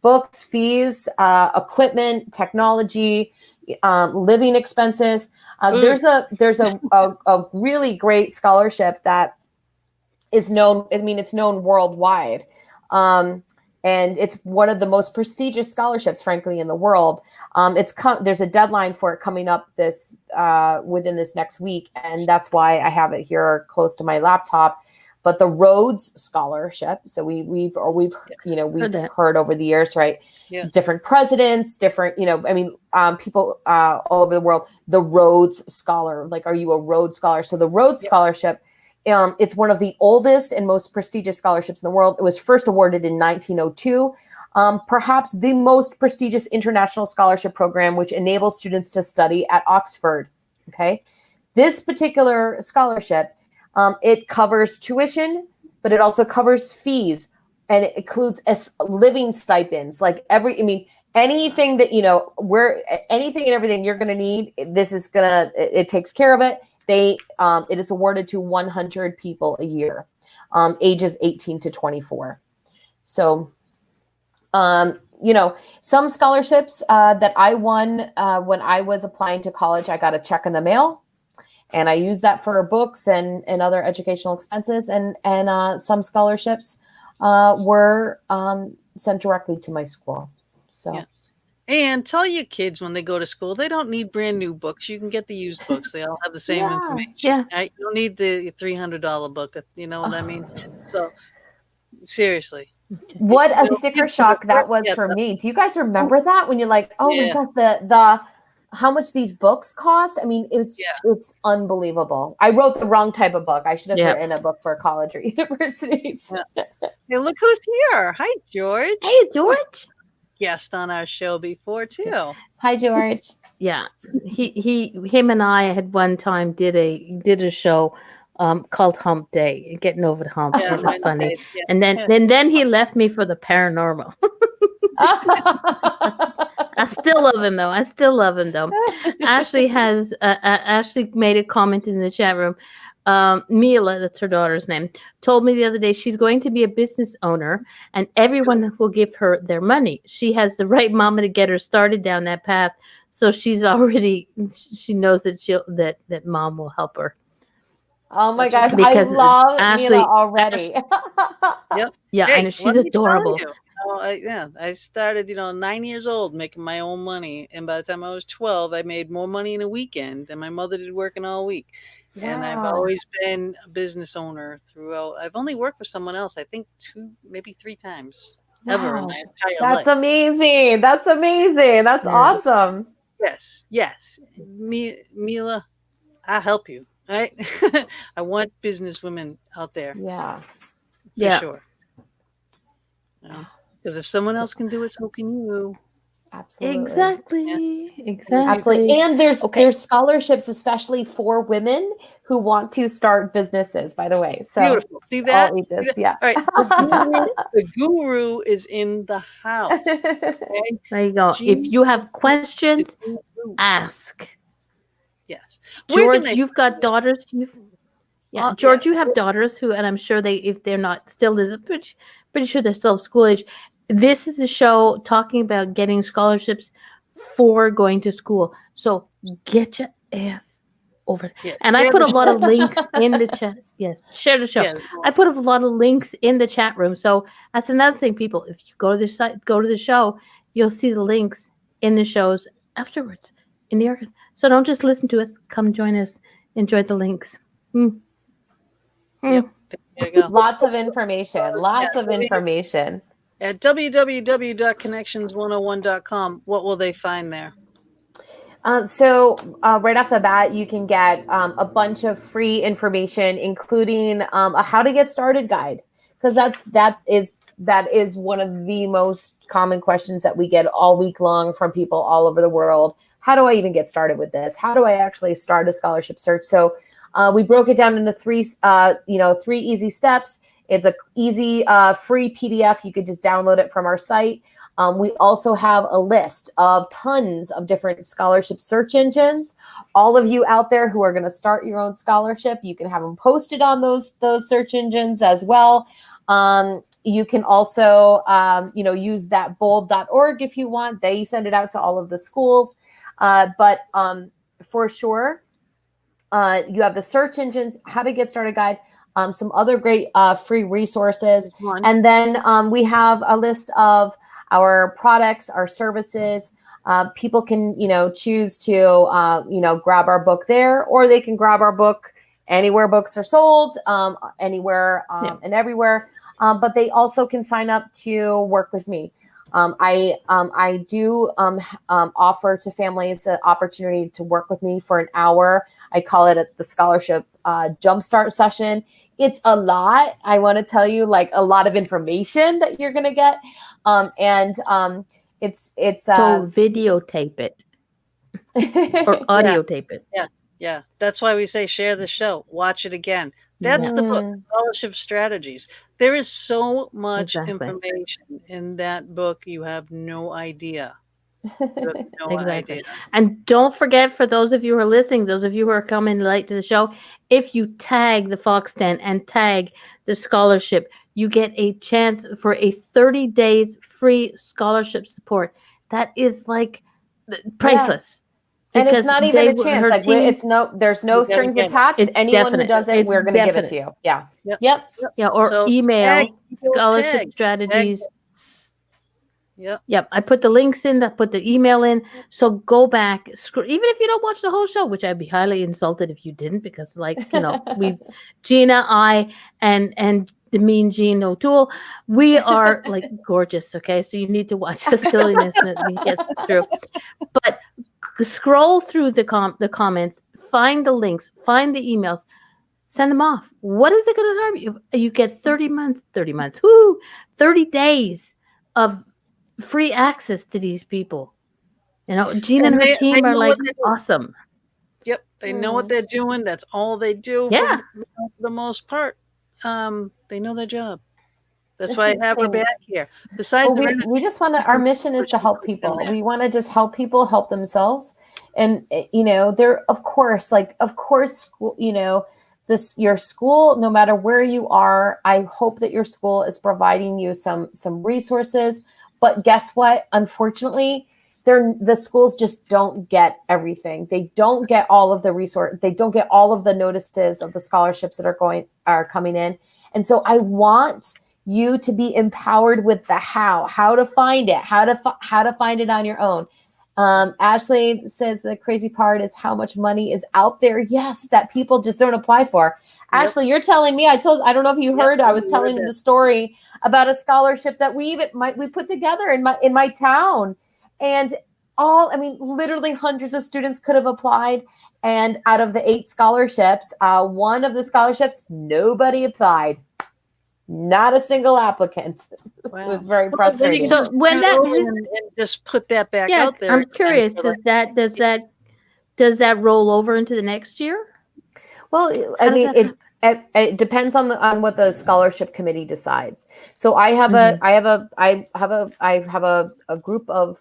Books, fees, equipment, technology, living expenses. There's a really great scholarship that is known. I mean, it's known worldwide. And it's one of the most prestigious scholarships, frankly, in the world. There's a deadline for it coming up within this next week, and that's why I have it here close to my laptop. But the Rhodes Scholarship. So we've heard over the years, right? Yeah. Different presidents, different people all over the world. The Rhodes Scholar, like, are you a Rhodes Scholar? So the Rhodes Scholarship. It's one of the oldest and most prestigious scholarships in the world. It was first awarded in 1902. Perhaps the most prestigious international scholarship program, which enables students to study at Oxford. Okay, this particular scholarship, it covers tuition, but it also covers fees, and it includes living stipends. Like anything that anything and everything you're going to need. It takes care of it. It is awarded to 100 people a year, ages 18 to 24. So, some scholarships that I won when I was applying to college, I got a check in the mail, and I used that for books and other educational expenses. And some scholarships were sent directly to my school. So. Yeah. And tell your kids when they go to school, they don't need brand new books. You can get the used books. They all have the same information. Yeah. Right? You don't need the $300 book. You know what I mean? So, seriously. What a sticker shock that was for me. Do you guys remember that? When you're like, oh my gosh, the how much these books cost? I mean, it's unbelievable. I wrote the wrong type of book. I should have written a book for college or universities. Yeah. Hey, look who's here. Hi, George. Hey, George. Guest on our show before too. Hi, George. Yeah, him and I had one time did a show called Hump Day, Getting Over the Hump. Yeah, it was funny. Yeah. And then he left me for the paranormal. I still love him though. Ashley made a comment in the chat room. Mila, that's her daughter's name, told me the other day she's going to be a business owner and everyone will give her their money. She has the right mama to get her started down that path. So she knows that that mom will help her. Oh my That's gosh, I Because love Ashley- Mila already. Yep. Yeah, Hey, I know she's let me tell adorable. you, I started, 9 years old making my own money, and by the time I was 12, I made more money in a weekend than my mother did working all week. And I've Wow. always been a business owner throughout. I've only worked for someone else, I think 2, maybe 3 times ever in Wow. my entire That's life. amazing. That's amazing. That's Yeah. awesome. Yes. Mila, I'll help you. Right? I want business women out there Yeah. for Yeah. sure. Because if someone else can do it, so can you. Absolutely. Exactly. Absolutely. And there's Okay. scholarships, especially for women who want to start businesses, by the way. So Beautiful. See that? all ages. See Yeah. that? All right. The guru is in the house. Okay? There you go. If you have questions, The guru. ask. Yes. Where can George, they you've got daughters. yeah. George, you have daughters who, and I'm sure if they're not still, pretty sure they're still school age. This is a show talking about getting scholarships for going to school. So get your ass over. Yeah, And I share put a the lot show. of links in the chat. Yes, share the show. Yeah. I put a lot of links in the chat room. So that's another thing, people. If you go to the site, go to the show, you'll see the links in the shows afterwards in the archive. So don't just listen to us. Come join us. Enjoy the links. Yep. There you go. Lots of information. Lots of information. At www.connections101.com, what will they find there? So right off the bat, you can get a bunch of free information, including a how to get started guide, because that is one of the most common questions that we get all week long from people all over the world. How do I even get started with this? How do I actually start a scholarship search? So we broke it down into three easy steps. It's a easy free PDF. You could just download it from our site. We also have a list of tons of different scholarship search engines. All of you out there who are going to start your own scholarship, you can have them posted on those search engines as well. You can also, use that bold.org if you want. They send it out to all of the schools. But for sure, you have the search engines, how to get started guide, some other great free resources. And then we have a list of our products, our services. People can, choose to, grab our book there, or they can grab our book anywhere books are sold, anywhere and everywhere. But they also can sign up to work with me. I do offer to families the opportunity to work with me for an hour. I call it the scholarship jumpstart session. It's a lot. I want to tell you, like, a lot of information that you're going to get. It's so videotape it or audio tape it. Yeah. That's why we say share the show, watch it again. That's the book, Scholarship Strategies. There is so much information in that book. You have no idea. Idea. And don't forget, for those of you who are listening, those of you who are coming late to the show, if you tag the Fox Den and tag the scholarship, you get a chance for a 30 days free scholarship support. That is like priceless. And it's not even a chance. Like there's no strings attached. Anyone who does it, we're going to give it to you. Yeah. Yep. Yeah. Or email scholarship strategies. Yep. I put the links in, I put the email in. So go back, even if you don't watch the whole show, which I'd be highly insulted if you didn't, because Gina, I, and the mean JeanO'Toole, we are like gorgeous. Okay. So you need to watch the silliness that we get through. But scroll through the comments, find the links, find the emails, send them off. What is it going to harm you? You get 30 months, 30 days of free access to these people. Gina and her team are like awesome. Yep. They know what they're doing. That's all they do. Yeah. For the most part. They know their job. That's why I have her back here. Besides, we just want to, our mission is to help people. We want to just help people help themselves. And, there, of course, school, your school, no matter where you are, I hope that your school is providing you some resources. But guess what? Unfortunately, the schools just don't get everything. They don't get all of the resource. They don't get all of the notices of the scholarships that are coming in. And so I want you to be empowered with the how to find it, how to find it on your own. Ashley says the crazy part is how much money is out there. Yes, that people just don't apply for. Yep. Ashley, you're telling me, I don't know if you heard, I was telling you the story about a scholarship that we put together in my town. And literally hundreds of students could have applied. And out of the 8 scholarships, one of the scholarships, nobody applied. Not a single applicant. Wow. It was very frustrating. So when that and just put that back out there. I'm curious. Does that roll over into the next year? Well, it depends on what the scholarship committee decides. So I have a group of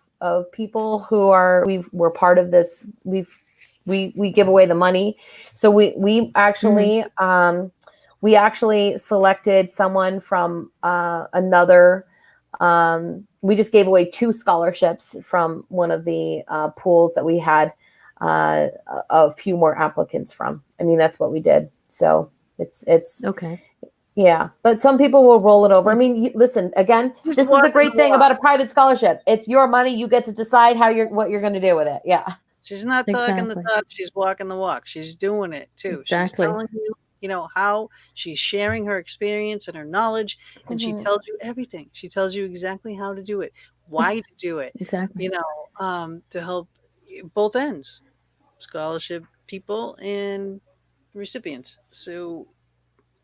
people who we're part of this. We give away the money. So we actually we actually selected someone from another. We just gave away 2 scholarships from one of the pools that we had a few more applicants from. I mean, that's what we did. So it's okay. Yeah, but some people will roll it over. I mean, listen, again, this is the great thing about a private scholarship. It's your money. You get to decide what you're going to do with it. Yeah. She's not talking the talk. She's walking the walk. She's doing it too. Exactly. She's telling you, how she's sharing her experience and her knowledge, and she tells you everything. She tells you exactly how to do it, why to do it. Exactly. To help both ends, scholarship people and recipients. So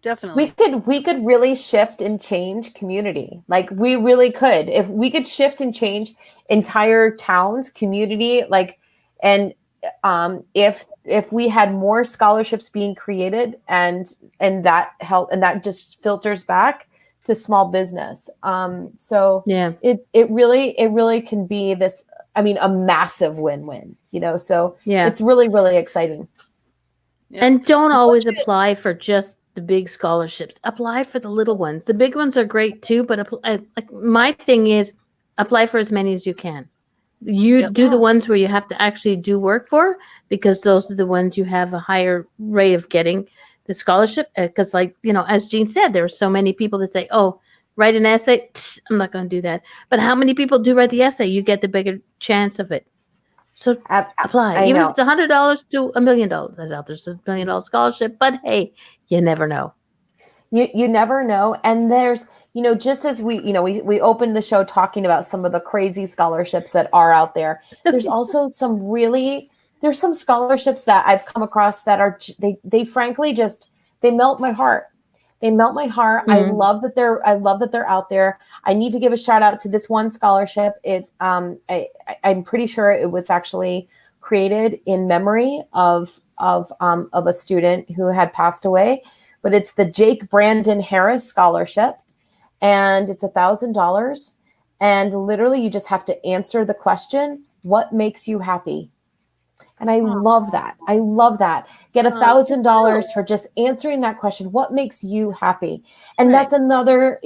definitely, we could really shift and change community. Like we really could, if we could shift and change entire towns, community, and if we had more scholarships being created and that help, and that just filters back to small business. So yeah, it really can be this, a massive win-win, so yeah, it's really, really exciting. Yeah. And don't always apply for just the big scholarships. Apply for the little ones. The big ones are great too, but my thing is apply for as many as you can. You do the ones where you have to actually do work for, because those are the ones you have a higher rate of getting the scholarship. Because as Jean said, there are so many people that say, oh, write an essay. I'm not going to do that. But how many people do write the essay? You get the bigger chance of it. So apply. Even if it's $100 to $1 million. There's a $1 million scholarship, but hey, you never know. You never know. And there's, just as we opened the show talking about some of the crazy scholarships that are out there, there's also there's some scholarships that I've come across that are, they frankly they melt my heart. They melt my heart. Mm-hmm. I love that they're out there. I need to give a shout out to this one scholarship. I'm pretty sure it was actually created in memory of a student who had passed away. But it's the Jake Brandon Harris Scholarship, and it's $1,000. And literally, you just have to answer the question, "What makes you happy?" And I love that. I love that. Get $1,000 for just answering that question. What makes you happy? And that's another,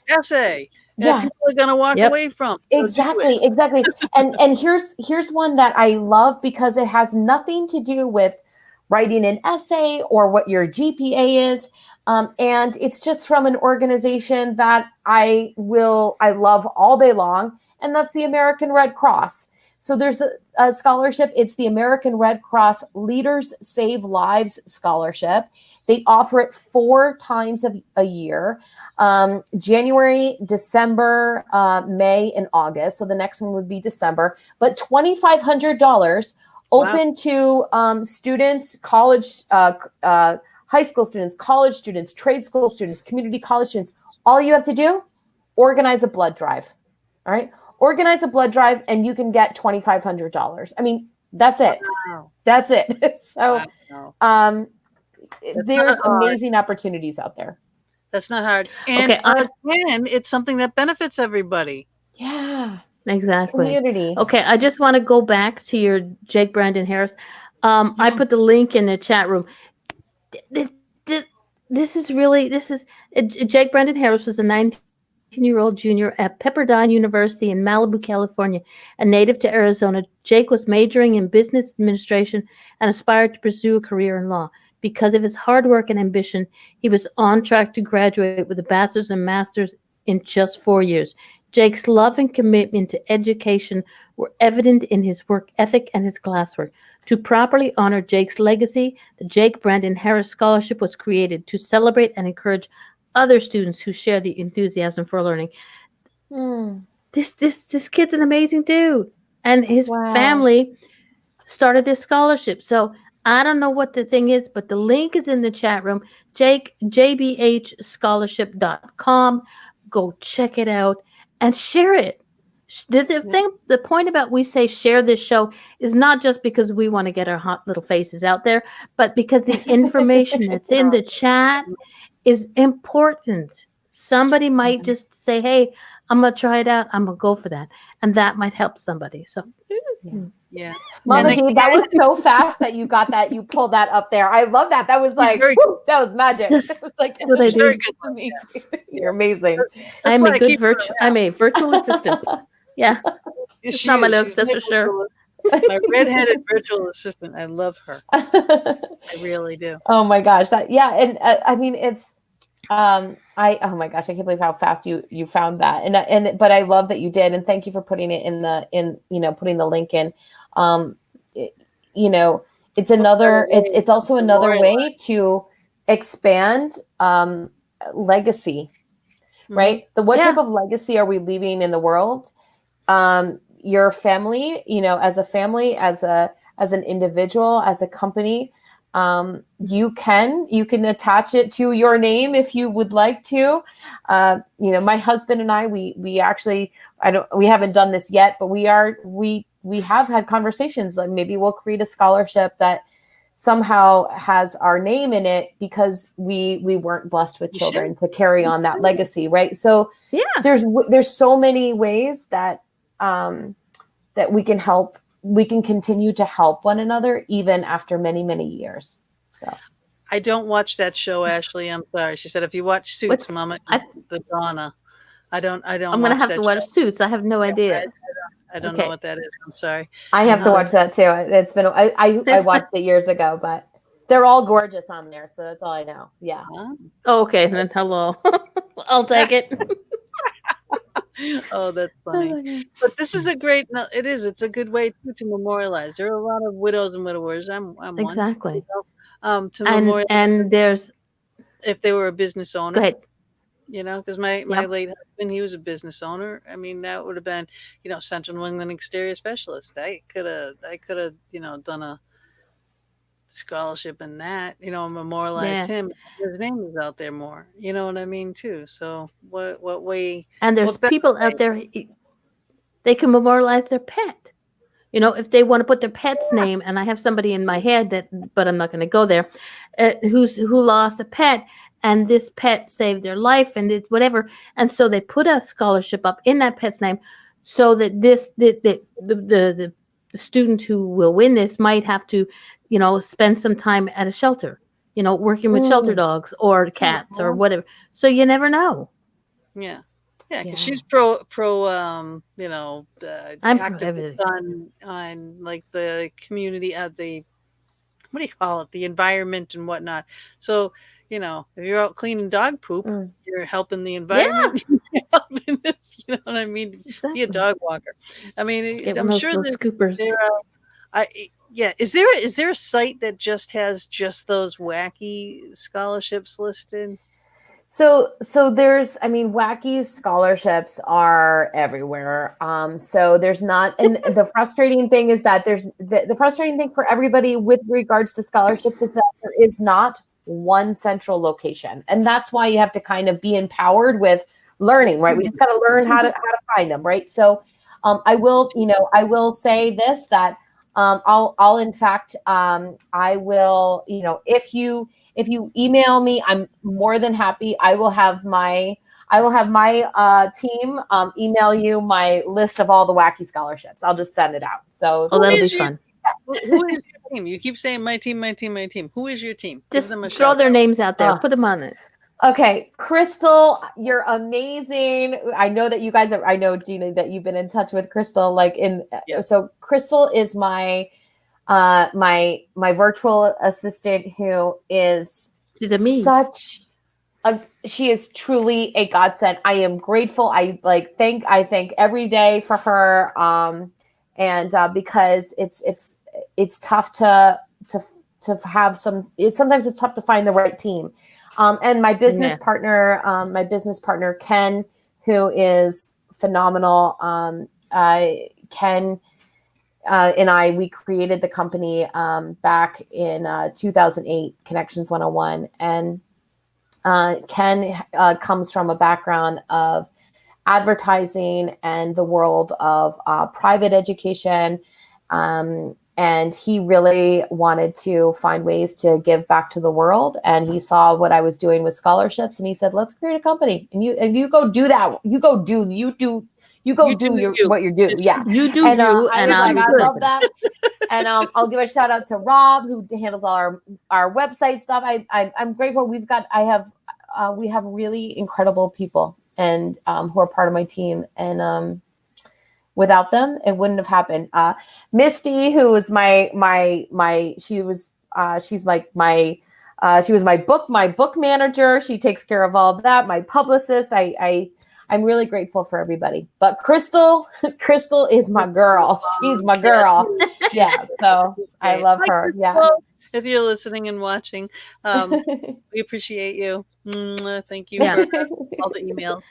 essay. Yeah, people are going to walk away from. So exactly. And here's one that I love because it has nothing to do with writing an essay or what your GPA is. And it's just from an organization that I love all day long. And that's the American Red Cross. So there's a scholarship. It's the American Red Cross Leaders Save Lives Scholarship. They offer it 4 times a year, January, December, May, and August. So the next one would be December, but $2,500 open to students, college, high school students, college students, trade school students, community college students. All you have to do, organize a blood drive. All right. Organize a blood drive and you can get $2,500. I mean, that's it. Wow. That's it. So there's amazing opportunities out there. That's not hard. And again, it's something that benefits everybody. Yeah. Exactly. Community. Okay, I just want to go back to your Jake Brandon Harris. I put the link in the chat room. this is Jake Brendan Harris was a 19-year-old junior at Pepperdine University in Malibu, California. A native to Arizona, Jake was majoring in business administration and aspired to pursue a career in law. Because of his hard work and ambition, he was on track to graduate with a bachelor's and master's in just 4 years. Jake's love and commitment to education were evident in his work ethic and his classwork. To properly honor Jake's legacy, the Jake Brandon Harris Scholarship was created to celebrate and encourage other students who share the enthusiasm for learning. This kid's an amazing dude, and his family started this scholarship. So I don't know what the thing is, but the link is in the chat room. JBHscholarship.com. Go check it out and share it. The point about we say share this show is not just because we want to get our hot little faces out there, but because the information that's in the chat is important. Somebody might just say, hey, I'm going to try it out. I'm going to go for that. And that might help somebody. So, yeah. Mama D, that was so fast that you got that. You pulled that up there. I love that. That was like, whoop, that was magic. Yes, it was like, what I do. very good. Amazing. You're amazing. I'm a virtual assistant. Yeah. It's not my looks, that's for sure. My redheaded virtual assistant. I love her. I really do. Oh my gosh. And I mean, it's, oh my gosh, I can't believe how fast you found that. But I love that you did. And thank you for putting it putting the link in. It's also another way to expand, legacy, right? What type of legacy are we leaving in the world? Your family, as a family, as an individual, as a company, you can attach it to your name if you would like to. My husband and I, we actually, we haven't done this yet, but we have had conversations like maybe we'll create a scholarship that somehow has our name in it because we weren't blessed with children to carry on that legacy. Right. So there's so many ways that we can help. We can continue to help one another even after many, many years. So I don't watch that show, Ashley. I'm sorry. She said, if you watch Suits, Mama, the Donna. I don't. I'm going to have to watch Suits. I have no idea. I don't know what that is. I'm sorry. I have to watch that too. It's been, I watched it years ago, but they're all gorgeous on there. So that's all I know. Yeah. Oh, okay. Then hello. I'll take it. Oh, that's funny. But this is it's a good way to memorialize. There are a lot of widows and widowers. I'm exactly. One, to memorialize. And there's, if they were a business owner. Go ahead. Because my late husband, he was a business owner. I mean, that would have been, Central New England Exterior Specialist. I could have, done a scholarship in that, memorialized him. His name is out there more. You know what I mean, too. So what way? And there's people out there, they can memorialize their pet. If they want to put their pet's name, and I have somebody in my head but I'm not going to go there, who lost a pet. And this pet saved their life, and it's whatever. And so they put a scholarship up in that pet's name, so that the student who will win this might have to, spend some time at a shelter, working with shelter dogs or cats or whatever. So you never know. Yeah. Yeah, because she's pro. I'm pro everything on like the community, the what do you call it, the environment and whatnot. So. If you're out cleaning dog poop, you're helping the environment. You're helping this, you know what I mean? Exactly. Be a dog walker. I mean, I'm sure there's scoopers. Is there a site that just has just those wacky scholarships listed? So there's, wacky scholarships are everywhere. So there's not, and the frustrating thing is that there's the frustrating thing for everybody with regards to scholarships is that there is not one central location. And that's why you have to kind of be empowered with learning, right? We just got to learn how to find them, right? So I will say this, that I'll in fact, I will, if you email me, I'm more than happy. I will have my team email you my list of all the wacky scholarships. I'll just send it out. So that'll be fun. Who is your team. You keep saying my team, my team, my team. Who is your team? Just throw their names out there. Put them on it. Okay, Crystal, you're amazing. I know that you guys are, I know, Gina, that you've been in touch with Crystal. So Crystal is my virtual assistant who is she is truly a godsend. I am grateful. I thank every day for her. Because it's tough to have sometimes it's tough to find the right team. And my business partner, Ken, who is phenomenal. Ken and we created the company back in 2008, Connections 101. And Ken comes from a background of advertising and the world of private education. And he really wanted to find ways to give back to the world. And he saw what I was doing with scholarships, and he said, "Let's create a company, and you go do that. You go do what you do. Yeah, you do and, you." And I love that. And I'll give a shout out to Rob, who handles all our website stuff. I'm grateful. We have really incredible people, and who are part of my team, and without them, it wouldn't have happened. Misty, who was she was my book manager. She takes care of all of that. My publicist. I'm really grateful for everybody. But Crystal is my girl. She's my girl. Yeah. So I love her. Yeah. If you're listening and watching, we appreciate you. Thank you for all the emails.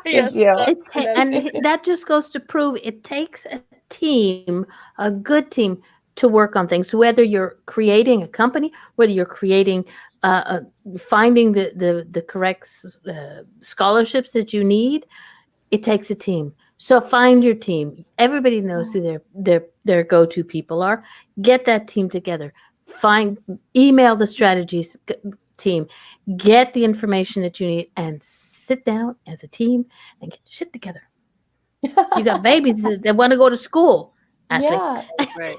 Thank you. And that just goes to prove it takes a team, a good team, to work on things. Whether you're creating a company, whether you're creating, finding the correct scholarships that you need, it takes a team. So find your team. Everybody knows who their go-to people are. Get that team together. Email the strategies team, get the information that you need, and sit down as a team and get shit together. You got babies that want to go to school, Ashley. Yeah. Right.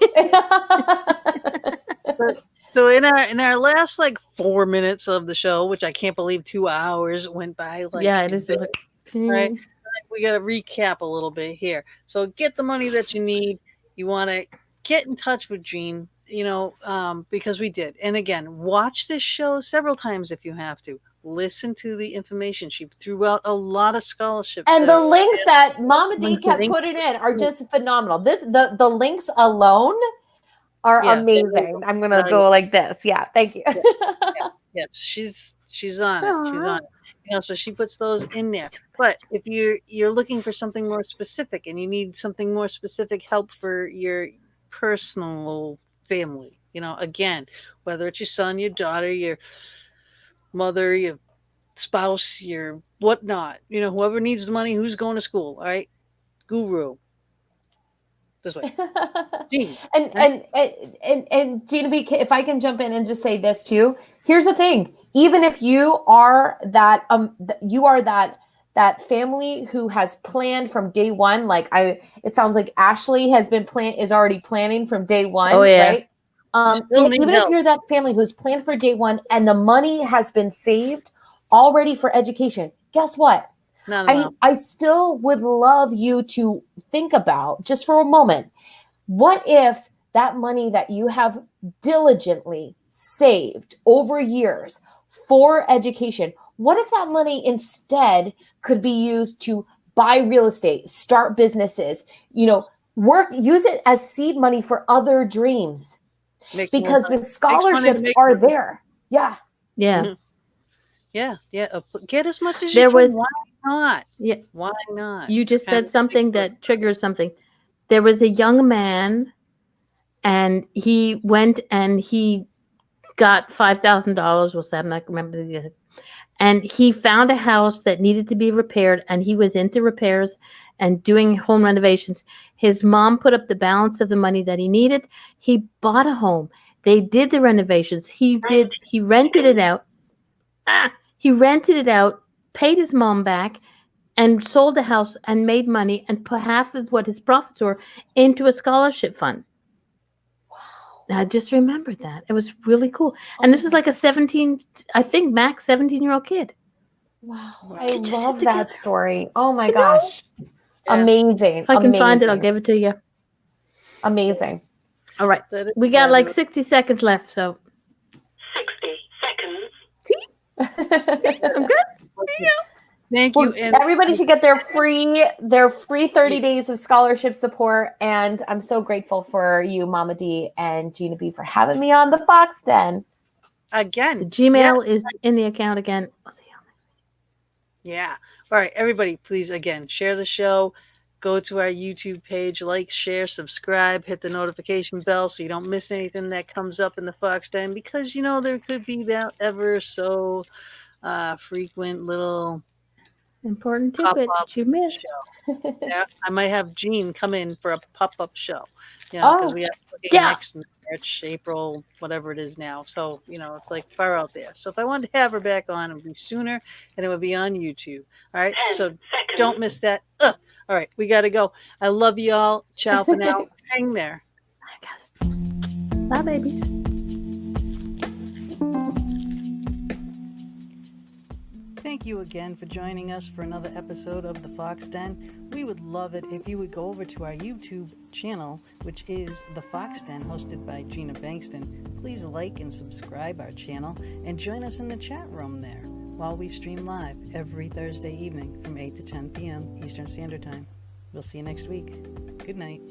So in our last 4 minutes of the show, which I can't believe 2 hours went by. It is right. We got to recap a little bit here. So get the money that you need. You want to get in touch with Jean. Because we did. And again, watch this show several times if you have to. Listen to the information. She threw out a lot of scholarships. And the links that Mama D kept putting in are just phenomenal. The links alone are amazing. I'm going to go like this. Yeah. Thank you. Yes. She's on it. She's on it. So she puts those in there. But if you're looking for something more specific and you need something more specific help for your personal family, again, whether it's your son, your daughter, your mother, your spouse, your whatnot, whoever needs the money, who's going to school, all right, guru, this way. Jean, and Gina B, if I can jump in and just say this too, here's the thing: even if you are that that family who has planned from day one, it sounds like Ashley is already planning from day one, right? Even if you're that family who's planned for day one and the money has been saved already for education, guess what? I still would love you to think about, just for a moment, what if that money that you have diligently saved over years for education, what if that money instead could be used to buy real estate, start businesses, use it as seed money for other dreams? Because the scholarships are there. Yeah. Yeah. Mm-hmm. Yeah. Get as much as you can. Why not? Yeah. Why not? You just said something that triggers something. There was a young man, and he went and he got $5,000. We'll say, I'm not remember the. And he found a house that needed to be repaired, and he was into repairs and doing home renovations. His mom put up the balance of the money that he needed. He bought a home. They did the renovations. He rented it out. He rented it out, paid his mom back, and sold the house and made money and put half of what his profits were into a scholarship fund. Wow. I just remembered that. It was really cool. And this is like a 17, I think max 17-year-old kid. Wow. Wow. I Get your love shit that together. story. Oh my You know? gosh. Yeah. Amazing. If I can find it, I'll give it to you. Amazing. All right. That is We got like fabulous. 60 seconds left, so 60 seconds. I'm good. There you go. Thank Well, you. And everybody should get their free 30 days of scholarship support. And I'm so grateful for you, Mama D and Gina B, for having me on the Fox Den. again, The Gmail is in the account again. I'll see you. yeah. All right, everybody, please again share the show. Go to our YouTube page, like, share, subscribe, hit the notification bell so you don't miss anything that comes up in the Fox Den, because there could be that ever so frequent little Important pop tidbit up that you missed. show. Yeah, I might have Jean come in for a pop up show. Because we have next March, April, whatever it is now. So it's like far out there. So if I wanted to have her back on, it would be sooner, and it would be on YouTube. All right, so don't miss that. All right, we got to go. I love you all. Ciao for now. Hang there. Bye, guys. Bye, babies. Thank you again for joining us for another episode of The Fox Den. We would love it if you would go over to our YouTube channel, which is The Fox Den, hosted by Gina Bankston. Please like and subscribe our channel and join us in the chat room there while we stream live every Thursday evening from 8 to 10 p.m. Eastern Standard Time. We'll see you next week. Good night.